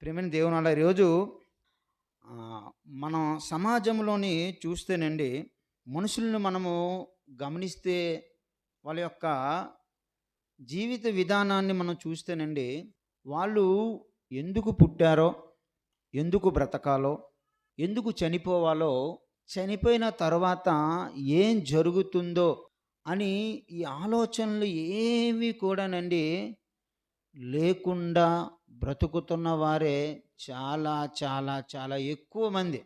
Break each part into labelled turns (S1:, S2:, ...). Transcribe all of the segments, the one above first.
S1: ప్రియమైన దేవుని వల్ల ఈరోజు మనం సమాజంలోని చూస్తేనండి, మనుషుల్ని మనము గమనిస్తే వాళ్ళ యొక్క జీవిత విధానాన్ని మనం చూస్తేనండి, వాళ్ళు ఎందుకు పుట్టారో, ఎందుకు బ్రతకాలో, ఎందుకు చనిపోవాలో, చనిపోయిన తర్వాత ఏం జరుగుతుందో అని ఈ ఆలోచనలు ఏవి కూడానండి లేకుండా బ్రతుకుతున్న వారే చాలా చాలా చాలా ఎక్కువ మంది.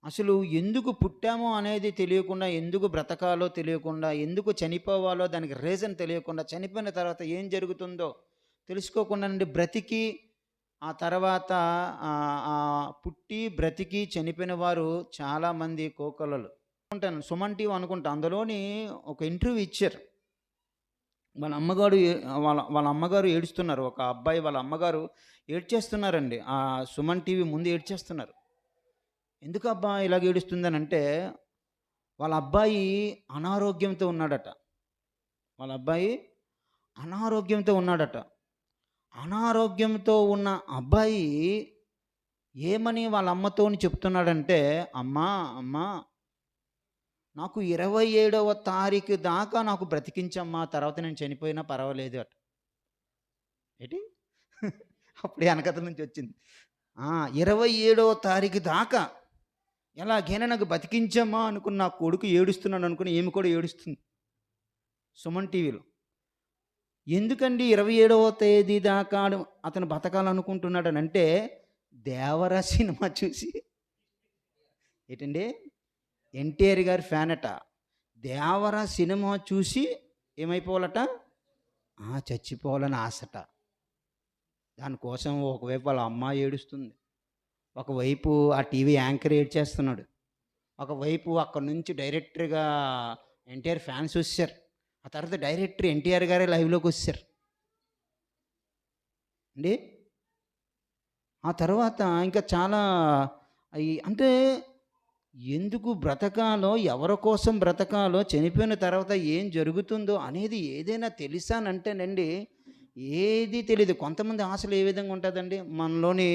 S1: అసలు ఎందుకు పుట్టామో అనేది తెలియకుండా, ఎందుకు బ్రతకాలో తెలియకుండా, ఎందుకు చనిపోవాలో దానికి రీజన్ తెలియకుండా, చనిపోయిన తర్వాత ఏం జరుగుతుందో తెలుసుకోకుండా నుండి బ్రతికి ఆ తర్వాత పుట్టి బ్రతికి చనిపోయిన వారు చాలామంది కోకొల్లలు. ఉంటాను సుమన్ టీవీ అనుకుంటా, అందులోని ఒక ఇంటర్వ్యూ ఇచ్చారు. వాళ్ళ అమ్మగారు వాళ్ళ అమ్మగారు ఏడుస్తున్నారు. ఒక అబ్బాయి వాళ్ళ అమ్మగారు ఏడ్చేస్తున్నారండి. ఆ సుమన్ టీవీ ముందు ఏడ్చేస్తున్నారు. ఎందుకబ్బా ఇలాగ ఏడుస్తుందనంటే, వాళ్ళ అబ్బాయి అనారోగ్యంతో ఉన్నాడట. వాళ్ళ అబ్బాయి అనారోగ్యంతో ఉన్నాడట. అనారోగ్యంతో ఉన్న అబ్బాయి ఏమని వాళ్ళ అమ్మతోని చెప్తున్నాడంటే, అమ్మా అమ్మా నాకు 27వ తారీఖు దాకా నాకు బ్రతికించమ్మా, తర్వాత నేను చనిపోయినా పర్వాలేదు అట. ఏంటి? అప్పుడే వెనకత నుంచి వచ్చింది. 27వ తారీఖు దాకా ఎలాగైనా నాకు బతికించమ్మా అనుకుని నా కొడుకు ఏడుస్తున్నాడు అనుకుని ఏమి కూడా ఏడుస్తుంది సుమన్ టీవీలో. ఎందుకండి 27వ తేదీ దాకా అతను బతకాలనుకుంటున్నాడనంటే, దేవర సినిమా చూసి, ఏంటండి ఎన్టీఆర్ గారి ఫ్యాన్ అట. దేవర సినిమా చూసి ఏమైపోవాలట, చచ్చిపోవాలని ఆశట. దానికోసం ఒకవైపు వాళ్ళ అమ్మ ఏడుస్తుంది, ఒకవైపు ఆ టీవీ యాంకర్ ఏడ్చేస్తున్నాడు, ఒకవైపు అక్కడ నుంచి డైరెక్టర్గా ఎన్టీఆర్ ఫ్యాన్స్ వచ్చారు. ఆ తర్వాత డైరెక్టర్ ఎన్టీఆర్ గారే లైవ్లోకి వచ్చారు అండి. ఆ తర్వాత ఇంకా చాలా అంటే ఎందుకు బ్రతకాలో, ఎవరి కోసం బ్రతకాలో, చనిపోయిన తర్వాత ఏం జరుగుతుందో అనేది ఏదైనా తెలిసానంటేనండి, ఏది తెలియదు. కొంతమంది ఆశలు ఏ విధంగా ఉంటుందండి, మనలోని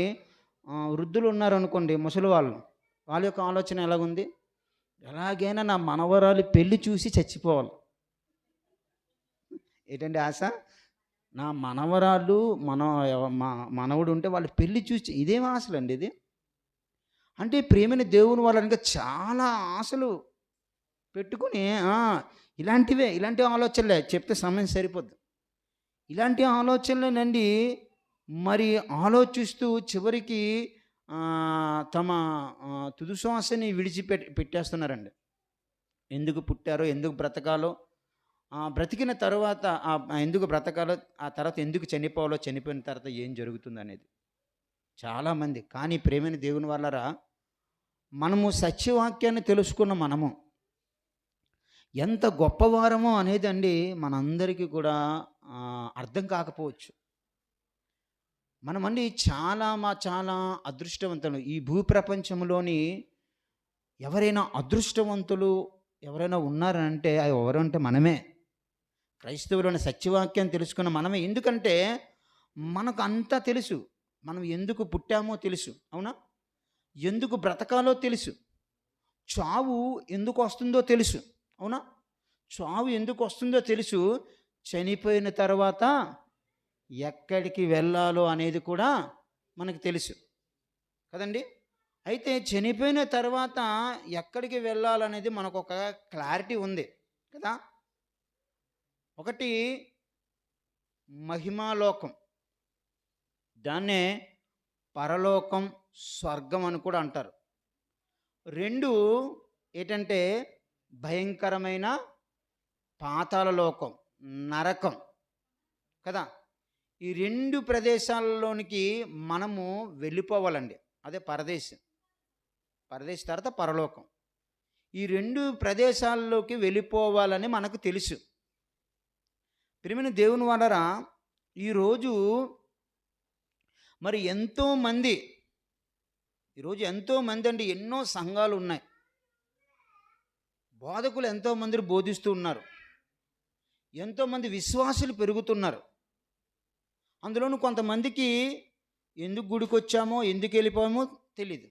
S1: వృద్ధులు ఉన్నారనుకోండి, ముసలి వాళ్ళు, వాళ్ళ యొక్క ఆలోచన ఎలాగుంది, ఎలాగైనా నా మనవరాలు పెళ్ళి చూసి చచ్చిపోవాలి. ఏంటండి ఆశ? నా మనవరాలు మనవడు ఉంటే వాళ్ళ పెళ్ళి చూసి, ఇదేం ఆశలండి ఇది? అంటే ప్రేమైన దేవుని వాళ్ళని చాలా ఆశలు పెట్టుకుని ఇలాంటి ఆలోచనలే చెప్తే సమయం సరిపోద్ది. ఇలాంటి ఆలోచనలేనండి మరి ఆలోచిస్తూ చివరికి తమ తుది శ్వాసని పెట్టేస్తున్నారండి. ఎందుకు పుట్టారో, ఎందుకు బ్రతకాలో, బ్రతికిన తర్వాత ఎందుకు బ్రతకాలో, ఆ తర్వాత ఎందుకు చనిపోవాలో, చనిపోయిన తర్వాత ఏం జరుగుతుంది అనేది చాలామంది. కానీ ప్రేమైన దేవుని వాళ్ళరా, మనము సత్యవాక్యాన్ని తెలుసుకున్న మనము ఎంత గొప్పవారమో అనేది అండి మనందరికీ కూడా అర్థం కాకపోవచ్చు. మనమండి చాలా అదృష్టవంతులు. ఈ భూప్రపంచంలోని ఎవరైనా అదృష్టవంతులు ఎవరైనా ఉన్నారంటే అది ఎవరంటే మనమే, క్రైస్తవులోని సత్యవాక్యాన్ని తెలుసుకున్న మనమే. ఎందుకంటే మనకు అంతా తెలుసు, మనం ఎందుకు పుట్టామో తెలుసు, అవునా? ఎందుకు బ్రతకాలో తెలుసు, చావు ఎందుకు వస్తుందో తెలుసు, అవునా? చావు ఎందుకు వస్తుందో తెలుసు, చనిపోయిన తర్వాత ఎక్కడికి వెళ్ళాలో అనేది కూడా మనకు తెలుసు కదండి. అయితే చనిపోయిన తర్వాత ఎక్కడికి వెళ్ళాలనేది మనకు ఒక క్లారిటీ ఉంది కదా. ఒకటి మహిమాలోకం, దాన్నే పరలోకం, స్వర్గం అని కూడా అంటారు. రెండు ఏంటంటే భయంకరమైన పాతాళ లోకం, నరకం కదా. ఈ రెండు ప్రదేశాలలోనికి మనము వెళ్ళిపోవాలండి. అదే పరదేశం తర్వాత పరలోకం. ఈ రెండు ప్రదేశాల్లోకి వెళ్ళిపోవాలని మనకు తెలుసు. ప్రియమైన దేవుని వలన ఈరోజు మరి ఎంతోమంది అండి, ఎన్నో సంఘాలు ఉన్నాయి, బోధకులు ఎంతోమంది బోధిస్తూ ఉన్నారు, ఎంతోమంది విశ్వాసులు పెరుగుతున్నారు. అందులోనూ కొంతమందికి ఎందుకు గుడికొచ్చామో, ఎందుకు వెళ్ళిపోయామో తెలీదు.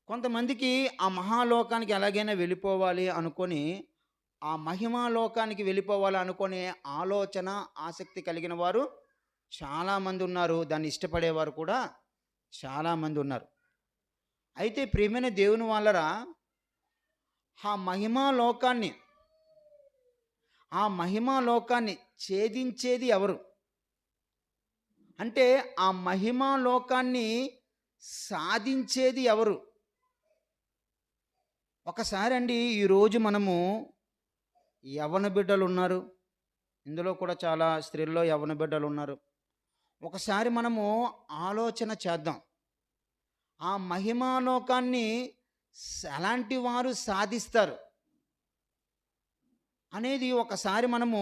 S1: కొంతమందికి ఆ మహాలోకానికి ఎలాగైనా వెళ్ళిపోవాలి అనుకొని, ఆ మహిమా లోకానికి వెళ్ళిపోవాలి అనుకునే ఆలోచన, ఆసక్తి కలిగిన వారు చాలామంది ఉన్నారు. దాన్ని ఇష్టపడేవారు కూడా చాలామంది ఉన్నారు. అయితే ప్రియమైన దేవుని వాళ్ళరా, ఆ మహిమా లోకాన్ని ఆ మహిమా లోకాన్ని ఛేదించేది ఎవరు? అంటే ఆ మహిమా లోకాన్ని సాధించేది ఎవరు? ఒకసారి అండి, ఈరోజు మనము యవ్వన బిడ్డలున్నారు. ఇందులో కూడా చాలా స్త్రీల్లో యవ్వన బిడ్డలున్నారు. ఒకసారి మనము ఆలోచన చేద్దాం. ఆ మహిమా లోకాన్ని ఎలాంటి వారు సాధిస్తారు అనేది ఒకసారి మనము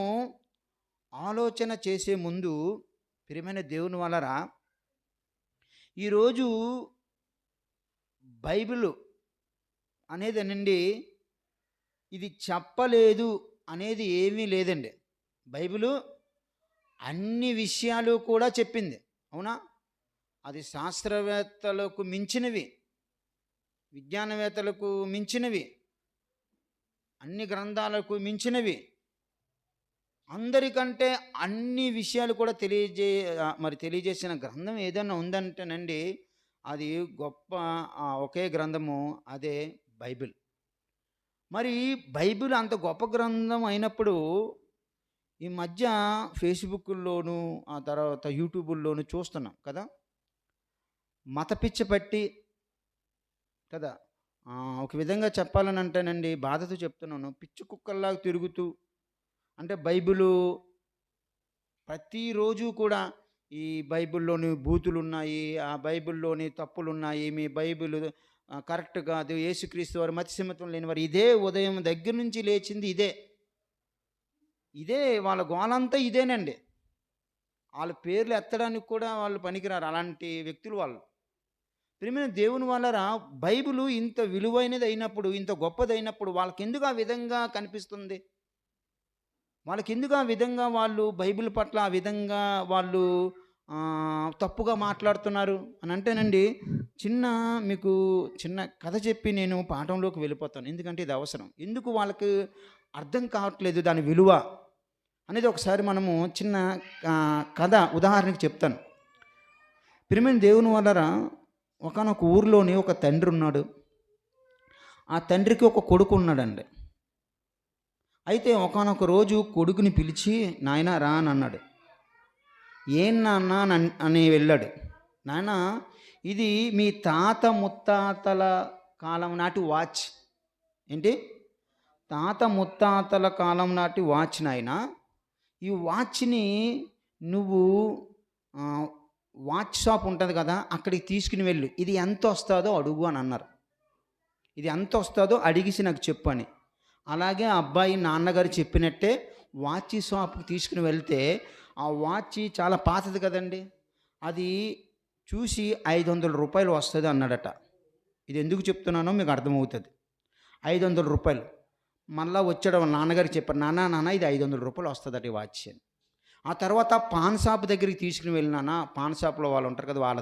S1: ఆలోచన చేసే ముందు, ప్రియమైన దేవుని వలన, ఈరోజు బైబిల్ అనేదనండి, ఇది చెప్పలేదు అనేది ఏమీ లేదండి. బైబిలు అన్ని విషయాలు కూడా చెప్పింది. అవునా? అది శాస్త్రవేత్తలకు మించినవి, విజ్ఞానవేత్తలకు మించినవి, అన్ని గ్రంథాలకు మించినవి. అందరికంటే అన్ని విషయాలు కూడా తెలియజేసిన గ్రంథం ఏదైనా ఉందంటేనండి, అది గొప్ప ఒకే గ్రంథము, అదే బైబిల్. మరి బైబిల్ అంత గొప్ప గ్రంథం అయినప్పుడు, ఈ మధ్య ఫేస్బుక్‌ల్లోనూ, ఆ తర్వాత యూట్యూబుల్లోనూ చూస్తున్నాం కదా, మత పిచ్చి పట్టి కదా. ఒక విధంగా చెప్పాలని అంటేనండి, బాధతో చెప్తున్నాను, పిచ్చి కుక్కల్లాగా తిరుగుతూ, అంటే బైబిలు ప్రతిరోజు కూడా ఈ బైబిల్లోని బూతులున్నాయి, ఆ బైబిల్లోని తప్పులున్నాయి, మీ బైబిల్ కరెక్ట్ కాదు, యేసుక్రీస్తు వారు మతిస్థిమితం లేనివారు, ఇదే ఉదయం దగ్గర నుంచి లేచింది ఇదే వాళ్ళ గోలంతా ఇదేనండి. వాళ్ళ పేర్లు ఎత్తడానికి కూడా వాళ్ళు పనికిరారు, అలాంటి వ్యక్తులు వాళ్ళు. ప్రియమైన దేవుని వాళ్ళరా, బైబిలు ఇంత విలువైనది అయినప్పుడు, ఇంత గొప్పదైనప్పుడు, వాళ్ళకెందుకు ఆ విధంగా కనిపిస్తుంది? వాళ్ళకెందుకు ఆ విధంగా వాళ్ళు బైబిల్ పట్ల ఆ విధంగా వాళ్ళు తప్పుగా మాట్లాడుతున్నారు అని అంటేనండి, మీకు చిన్న కథ చెప్పి నేను పాఠంలోకి వెళ్ళిపోతాను. ఎందుకంటే ఇది అవసరం. ఎందుకు వాళ్ళకి అర్థం కావట్లేదు దాని విలువ అనేది ఒకసారి మనము చిన్న కథ ఉదాహరణకి చెప్తాను. ప్రియమైన దేవుని వలన, ఒకానొక ఊరిలోని ఒక తండ్రి ఉన్నాడు. ఆ తండ్రికి ఒక కొడుకు ఉన్నాడండి. అయితే ఒకానొక రోజు కొడుకుని పిలిచి, నాయనా రా అని అన్నాడు. ఏం నాన్న అని వెళ్ళాడు. నాయన, ఇది మీ తాత ముత్తాతల కాలం నాటి వాచ్. ఏంటి? తాత ముత్తాతల కాలం నాటి వాచ్ నాయన. ఈ వాచ్ని నువ్వు వాచ్ షాప్ ఉంటుంది కదా, అక్కడికి తీసుకుని వెళ్ళు, ఇది ఎంత వస్తుందో అడుగు అని అన్నారు. ఇది ఎంత వస్తుందో అడిగిసి నాకు చెప్పు అని. అలాగే అబ్బాయి నాన్నగారు చెప్పినట్టే వాచ్ షాప్కి తీసుకుని వెళ్తే, ఆ వాచ్ చాలా పాతది కదండి, అది చూసి 500 రూపాయలు వస్తుంది అన్నాడట. ఇది ఎందుకు చెప్తున్నానో మీకు అర్థమవుతుంది. 500 రూపాయలు. మళ్ళా వచ్చాడు, వాళ్ళ నాన్నగారికి చెప్పారు, నాన్న ఇది 500 రూపాయలు వస్తుందట ఈ వాచ్ అని. ఆ తర్వాత పాన్ షాప్ దగ్గరికి తీసుకుని వెళ్ళినానా, పాన్ షాప్లో వాళ్ళు ఉంటారు కదా, వాళ్ళ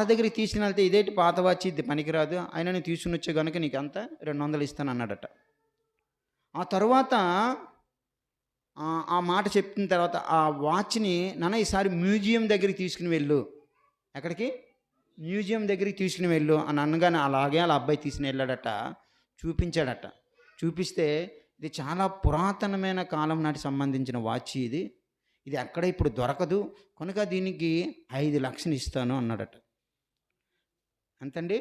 S1: దగ్గరికి తీసుకుని వెళ్తే, ఇదేంటి పాత వాచ్, ఇది పనికిరాదు, అయినా నేను తీసుకుని వచ్చే కనుక నీకు అంత 200 ఇస్తాను అన్నాడట. ఆ తర్వాత ఆ మాట చెప్పిన తర్వాత ఆ వాచ్ని, నాన్న ఈసారి మ్యూజియం దగ్గరికి తీసుకుని వెళ్ళు. ఎక్కడికి? మ్యూజియం దగ్గరికి తీసుకుని వెళ్ళు అని అనగానే అలాగే వాళ్ళ అబ్బాయి తీసుకుని వెళ్ళాడట. చూపించాడట. చూపిస్తే, ఇది చాలా పురాతనమైన కాలం నాటి సంబంధించిన వాచ్, ఇది ఎక్కడ ఇప్పుడు దొరకదు, కనుక దీనికి 5 లక్షలు ఇస్తాను అన్నాడట. ఎంతండి?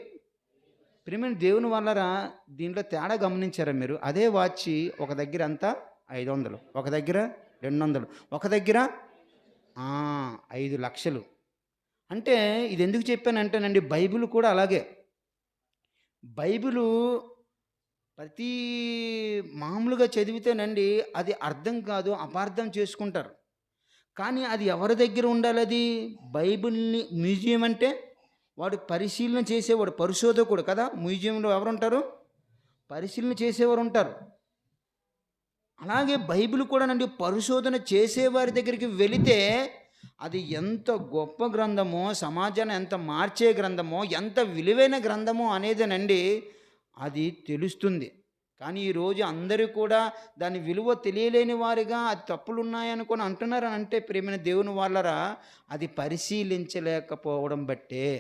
S1: ప్రియమైన దేవుని వల్లరా, దీంట్లో తేడా గమనించారా మీరు? అదే వాచ్ ఒక దగ్గర అంతా 500, ఒక దగ్గర 200, ఒక దగ్గర 5 లక్షలు. అంటే ఇది ఎందుకు చెప్పానంటేనండి, బైబిల్ కూడా అలాగే. బైబిలు ప్రతి మామూలుగా చదివితేనండి అది అర్థం కాదు, అపార్థం చేసుకుంటారు. కానీ అది ఎవరి దగ్గర ఉండాలి? అది బైబిల్ని, మ్యూజియం అంటే వాడు పరిశీలన చేసేవాడు, పరిశోధకుడు కదా. మ్యూజియంలో ఎవరుంటారు? పరిశీలన చేసేవారు ఉంటారు. అలాగే బైబిల్ కూడానండి, పరిశోధన చేసేవారి దగ్గరికి వెళితే అది ఎంత గొప్ప గ్రంథమో, సమాజాన్ని ఎంత మార్చే గ్రంథమో, ఎంత విలువైన గ్రంథమో అనేదేనండి అది తెలుస్తుంది. కానీ ఈరోజు అందరూ కూడా దాని విలువ తెలియలేని వారిగా అది తప్పులున్నాయనుకొని అంటున్నారని అంటే ప్రియమైన దేవుని వాళ్ళరా, అది పరిశీలించలేకపోవడం బట్టే.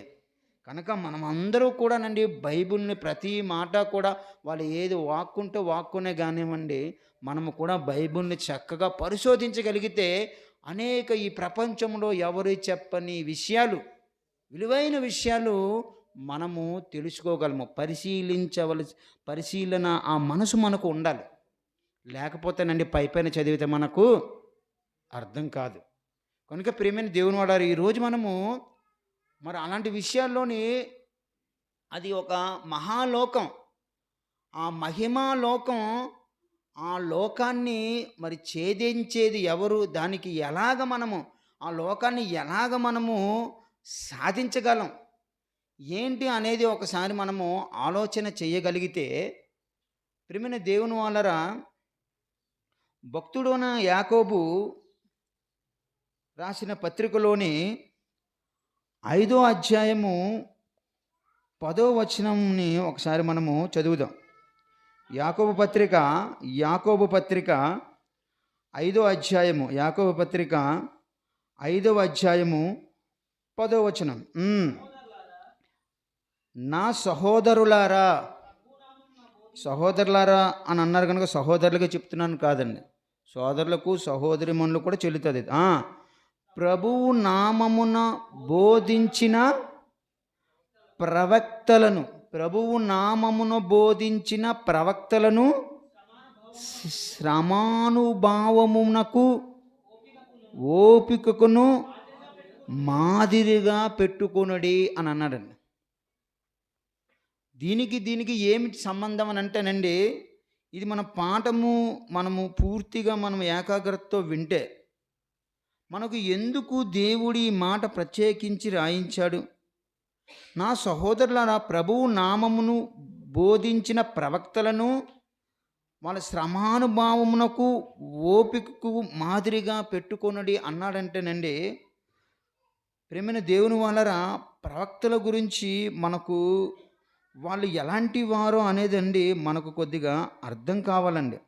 S1: కనుక మనం అందరూ కూడానండి బైబిల్ని ప్రతి మాట కూడా వాళ్ళు ఏది వాక్కుంటే వాక్కునే కానివ్వండి, మనము కూడా బైబిల్ని చక్కగా పరిశోధించగలిగితే అనేక ఈ ప్రపంచంలో ఎవరు చెప్పని విషయాలు, విలువైన విషయాలు మనము తెలుసుకోగలము. పరిశీలన ఆ మనసు మనకు ఉండాలి. లేకపోతేనండి పైపైన చదివితే మనకు అర్థం కాదు. కనుక ప్రియమైన దేవుని వాడారు, ఈరోజు మనము మరి అలాంటి విషయాల్లోని అది ఒక మహాలోకం, ఆ మహిమా లోకం, ఆ లోకాన్ని మరి ఛేదించేది ఎవరు, దానికి ఎలాగ మనము ఆ లోకాన్ని ఎలాగ మనము సాధించగలం ఏంటి అనేది ఒకసారి మనము ఆలోచన చేయగలిగితే, ప్రియమైన దేవుని వాళ్ళరా, భక్తుడైన యాకోబు రాసిన పత్రికలోని 5వ అధ్యాయము 10వ వచనంని ఒకసారి మనము చదువుదాం. యాకోబు పత్రిక 5వ అధ్యాయము, యాకోబు పత్రిక 5వ అధ్యాయము 10వ వచనం. నా సహోదరులారా అని అన్నారు కనుక సహోదరులుగా చెప్తున్నాను కాదండి, సోదరులకు సహోదరిమణులు కూడా చెల్లుతుంది. ప్రభువు నామమున బోధించిన ప్రవక్తలను శ్రమానుభావమునకు ఓపికకును మాదిరిగా పెట్టుకొనుడి అని అన్నాడండి. దీనికి ఏమిటి సంబంధం అని అంటేనండి, ఇది మన పాఠము మనము పూర్తిగా మనం ఏకాగ్రతతో వింటే మనకు ఎందుకు దేవుడి మాట ప్రత్యేకించి రాయించాడు. నా సహోదరులారా, ప్రభువు నామమును బోధించిన ప్రవక్తలను వాళ్ళ శ్రమానుభావమునకు ఓపికకు మాదిరిగా పెట్టుకొనుడి అన్నాడంటేనండి, ప్రేమైన దేవుని వాళ్ళరా, ప్రవక్తల గురించి మనకు వాళ్ళు ఎలాంటి వారో అనేదండి మనకు కొద్దిగా అర్థం కావాలండి.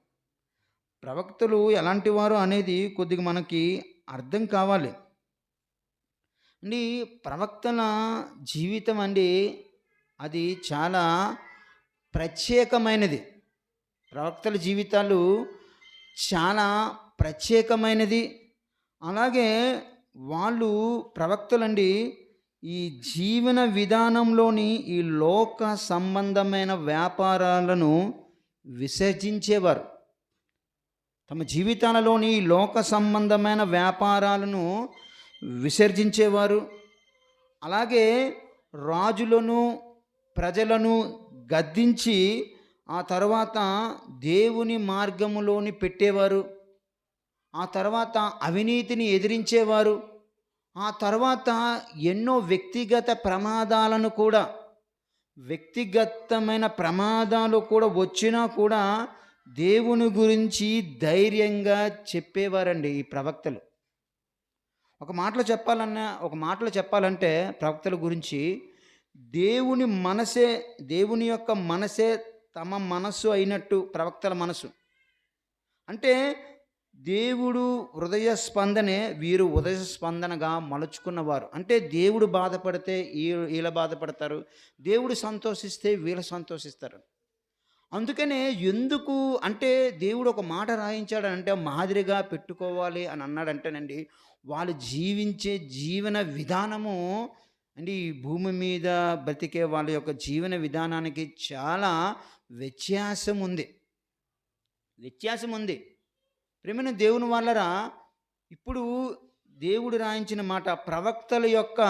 S1: ప్రవక్తలు ఎలాంటి వారో అనేది కొద్దిగా మనకి అర్థం కావాలి అండి. ప్రవక్తల జీవితం అండి అది చాలా ప్రత్యేకమైనది. ప్రవక్తల జీవితాలు చాలా ప్రత్యేకమైనది. అలాగే వాళ్ళు ప్రవక్తలండి ఈ జీవన విధానంలోని ఈ లోక సంబంధమైన వ్యాపారాలను విసర్జించేవారు. తమ జీవితాలలోని లోక సంబంధమైన వ్యాపారాలను విసర్జించేవారు. అలాగే రాజులను ప్రజలను గద్దించి ఆ తర్వాత దేవుని మార్గములోని పెట్టేవారు. ఆ తర్వాత అవినీతిని ఎదిరించేవారు. ఆ తర్వాత ఎన్నో వ్యక్తిగతమైన ప్రమాదాలు కూడా వచ్చినా కూడా దేవుని గురించి ధైర్యంగా చెప్పేవారండి ఈ ప్రవక్తలు. ఒక మాటలో చెప్పాలంటే ప్రవక్తల గురించి దేవుని యొక్క మనసే తమ మనస్సు అయినట్టు ప్రవక్తల మనసు. అంటే దేవుడు హృదయ స్పందనే వీరు ఉదయ స్పందనగా మలుచుకున్నవారు. అంటే దేవుడు బాధపడితే వీళ్ళ బాధపడతారు, దేవుడు సంతోషిస్తే వీళ్ళు సంతోషిస్తారు. అందుకనే ఎందుకు అంటే దేవుడు ఒక మాట రాయించాడంటే మాదిరిగా పెట్టుకోవాలి అని అన్నాడంటేనండి, వాళ్ళు జీవించే జీవన విధానము అంటే ఈ భూమి మీద బ్రతికే వాళ్ళ యొక్క జీవన విధానానికి చాలా వ్యత్యాసం ఉంది. ప్రేమైన దేవుని వాళ్ళరా, ఇప్పుడు దేవుడు రాయించిన మాట ప్రవక్తల యొక్క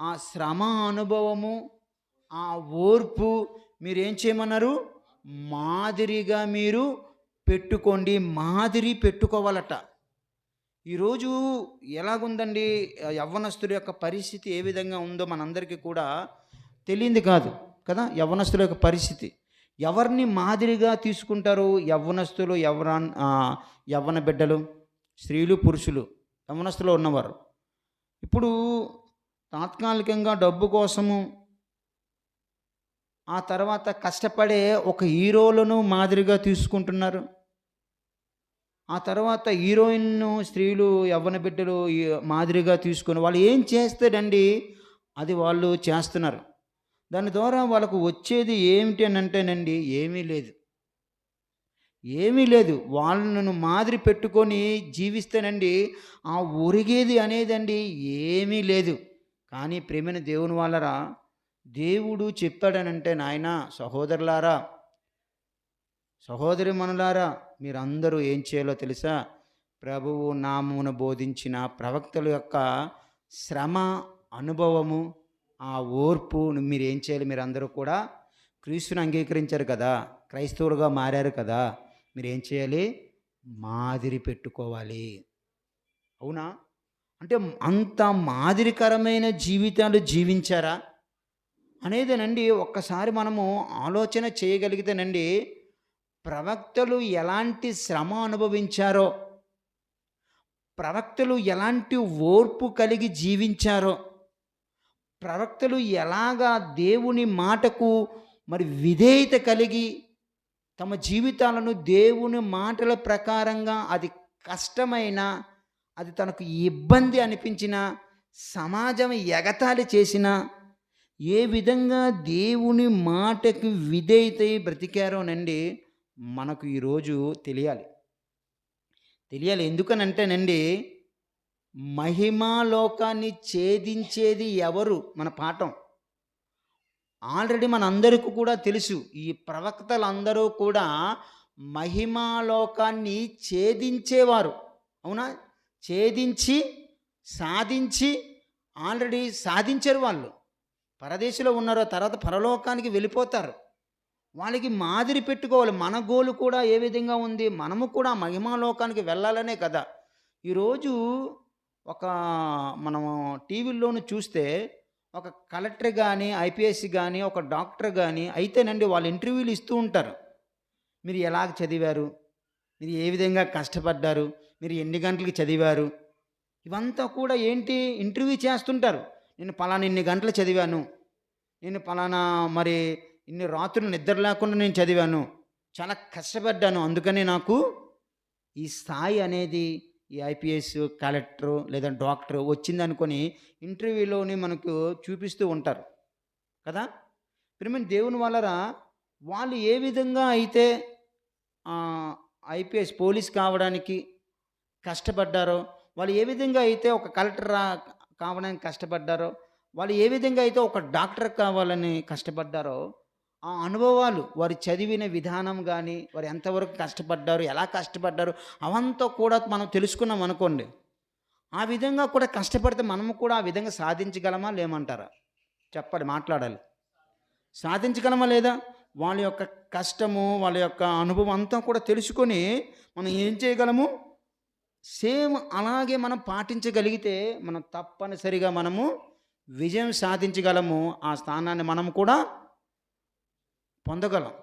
S1: ఆ శ్రమ అనుభవము, ఆ ఓర్పు మీరేం చేయమన్నారు, మాదిరిగా మీరు పెట్టుకోండి. మాదిరి పెట్టుకోవాలట. ఈరోజు ఎలాగుందండి యవ్వనస్తుల యొక్క పరిస్థితి ఏ విధంగా ఉందో మనందరికీ కూడా తెలియంది కాదు కదా. యవ్వనస్తుల యొక్క పరిస్థితి ఎవరిని మాదిరిగా తీసుకుంటారు? యవ్వన బిడ్డలు, స్త్రీలు, పురుషులు యవ్వనస్తులో ఉన్నవారు ఇప్పుడు తాత్కాలికంగా డబ్బు కోసము, ఆ తర్వాత కష్టపడే ఒక హీరోలను మాదిరిగా తీసుకుంటున్నారు. ఆ తర్వాత హీరోయిన్‌ను స్త్రీలు, యవ్వన బిడ్డలు మాదిరిగా తీసుకొని వాళ్ళు ఏం చేస్తాడండి, అది వాళ్ళు చేస్తున్నారు. దాని ద్వారా వాళ్ళకు వచ్చేది ఏమిటి అనంటేనండి, ఏమీ లేదు. ఏమీ లేదు. వాళ్ళను మాదిరి పెట్టుకొని జీవిస్తేనండి, ఆ ఒరిగేది అనేదండి ఏమీ లేదు. కానీ ప్రియమైన దేవుని వాళ్ళరా, దేవుడు చెప్పాడనంటే, నాయనా సహోదరులారా, సహోదరిమణులారా, మీరందరూ ఏం చేయాలో తెలుసా? ప్రభువు నామమున బోధించిన ప్రవక్తల యొక్క శ్రమ, అనుభవము, ఆ ఓర్పు మీరేం చేయాలి? మీరందరూ కూడా క్రీస్తుని అంగీకరించారు కదా! క్రైస్తవులుగా మారారు కదా! మీరేం చేయాలి? మాదిరి పెట్టుకోవాలి. అవునా? అంటే అంత మాదిరికరమైన జీవితాలు జీవించారా? అనేదేనండి ఒక్కసారి మనము ఆలోచన చేయగలిగితేనండి, ప్రవక్తలు ఎలాంటి శ్రమ అనుభవించారో, ప్రవక్తలు ఎలాంటి ఓర్పు కలిగి జీవించారో, ప్రవక్తలు ఎలాగా దేవుని మాటకు మరి విధేయత కలిగి తమ జీవితాలను దేవుని మాటల ప్రకారంగా, అది కష్టమైన, అది తనకు ఇబ్బంది అనిపించిన, సమాజం ఎగతాళి చేసిన, ఏ విధంగా దేవుని మాటకు విధేయతై బ్రతికారోనండి మనకు ఈరోజు తెలియాలి. తెలియాలి. ఎందుకనంటేనండి, మహిమాలోకాన్ని ఛేదించేది ఎవరు? మన పాఠం. ఆల్రెడీ మనందరికీ కూడా తెలుసు. ఈ ప్రవక్తలందరూ కూడా మహిమాలోకాన్ని ఛేదించేవారు. అవునా? ఛేదించి, సాధించి ఆల్రెడీ సాధించారు వాళ్ళు. పరదేశంలో ఉన్నారు. తర్వాత పరలోకానికి వెళ్ళిపోతారు. వాళ్ళకి మాదిరి పెట్టుకోవాలి. మన గోలు కూడా ఏ విధంగా ఉంది? మనము కూడా మహిమాలోకానికి వెళ్ళాలనే కదా! ఈరోజు ఒక మనం టీవీల్లోను చూస్తే, ఒక కలెక్టర్ గానీ, ఐపీఎస్ గానీ, ఒక డాక్టర్ గానీ అయితేనండి వాళ్ళు ఇంటర్వ్యూలు ఇస్తూ ఉంటారు. మీరు ఎలాగ చదివారు? మీరు ఏ విధంగా కష్టపడ్డారు? మీరు ఎన్ని గంటలకి చదివారు? ఇవంతా కూడా ఏంటి, ఇంటర్వ్యూ చేస్తుంటారు. నేను పలానా ఇన్ని గంటలు చదివాను. నేను పలానా మరి ఇన్ని రాత్రులు నిద్ర లేకుండా నేను చదివాను. చాలా కష్టపడ్డాను. అందుకని నాకు ఈ స్థాయి అనేది, ఈ ఐపీఎస్, కలెక్టరు లేదా డాక్టరు వచ్చిందనుకొని ఇంటర్వ్యూలోని మనకు చూపిస్తూ ఉంటారు కదా! ప్రియమైన దేవుని వలన వాళ్ళు ఏ విధంగా అయితే ఐపీఎస్ పోలీస్ కావడానికి కష్టపడ్డారో, వాళ్ళు ఏ విధంగా అయితే ఒక కలెక్టర్ కావడానికి కష్టపడ్డారో, వాళ్ళు ఏ విధంగా అయితే ఒక డాక్టర్ కావాలని కష్టపడ్డారో, ఆ అనుభవాలు, వారు చదివిన విధానం గానీ, వారు ఎంతవరకు కష్టపడ్డారు, ఎలా కష్టపడ్డారు, అవంతా కూడా మనం తెలుసుకున్నాం అనుకోండి. ఆ విధంగా కూడా కష్టపడితే మనము కూడా ఆ విధంగా సాధించగలమా లేమంటారా? చెప్పండి, మాట్లాడాలి. సాధించగలమా లేదా? వాళ్ళ యొక్క కష్టము, వాళ్ళ యొక్క అనుభవం అంతా కూడా తెలుసుకొని మనం ఏం చేయగలము? సేమ్ అలాగే మనం పాటించగలిగితే మనం తప్పనిసరిగా మనము విజయం సాధించగలము. ఆ స్థానాన్ని మనం కూడా పొందగలం.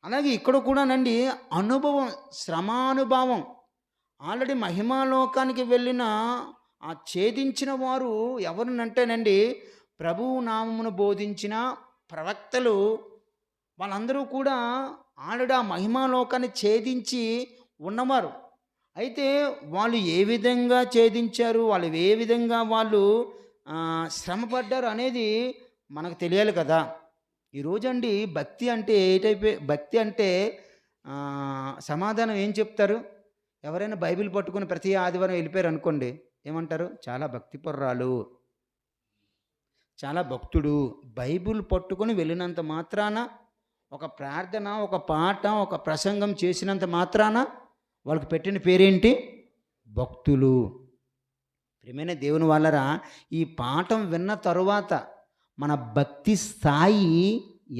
S1: అలాగే ఇక్కడ కూడానండి అనుభవం, శ్రమానుభవం. ఆల్రెడీ మహిమాలోకానికి వెళ్ళిన ఆ ఛేదించిన వారు ఎవరినంటేనండి, ప్రభువు నామమును బోధించిన ప్రవక్తలు. వాళ్ళందరూ కూడా ఆల్రెడీ ఆ మహిమాలోకాన్ని ఛేదించి ఉన్నవారు. అయితే వాళ్ళు ఏ విధంగా ఛేదించారు, వాళ్ళు ఏ విధంగా వాళ్ళు శ్రమపడ్డారు అనేది మనకు తెలియాలి కదా! ఈరోజండి భక్తి అంటే ఏ టైప్, భక్తి అంటే సమాధానం ఏం చెప్తారు? ఎవరైనా బైబిల్ పట్టుకొని ప్రతి ఆదివారం వెళ్ళిపోయారు అనుకోండి, ఏమంటారు? చాలా భక్తిపరురాలు, చాలా భక్తుడు. బైబిల్ పట్టుకొని వెళ్ళినంత మాత్రాన, ఒక ప్రార్థన, ఒక పాట, ఒక ప్రసంగం చేసినంత మాత్రాన వాళ్ళకి పెట్టిన పేరేంటి? భక్తులు. ప్రియమైన దేవుని వాళ్ళరా, ఈ పాఠం విన్న తరువాత మన భక్తి స్థాయి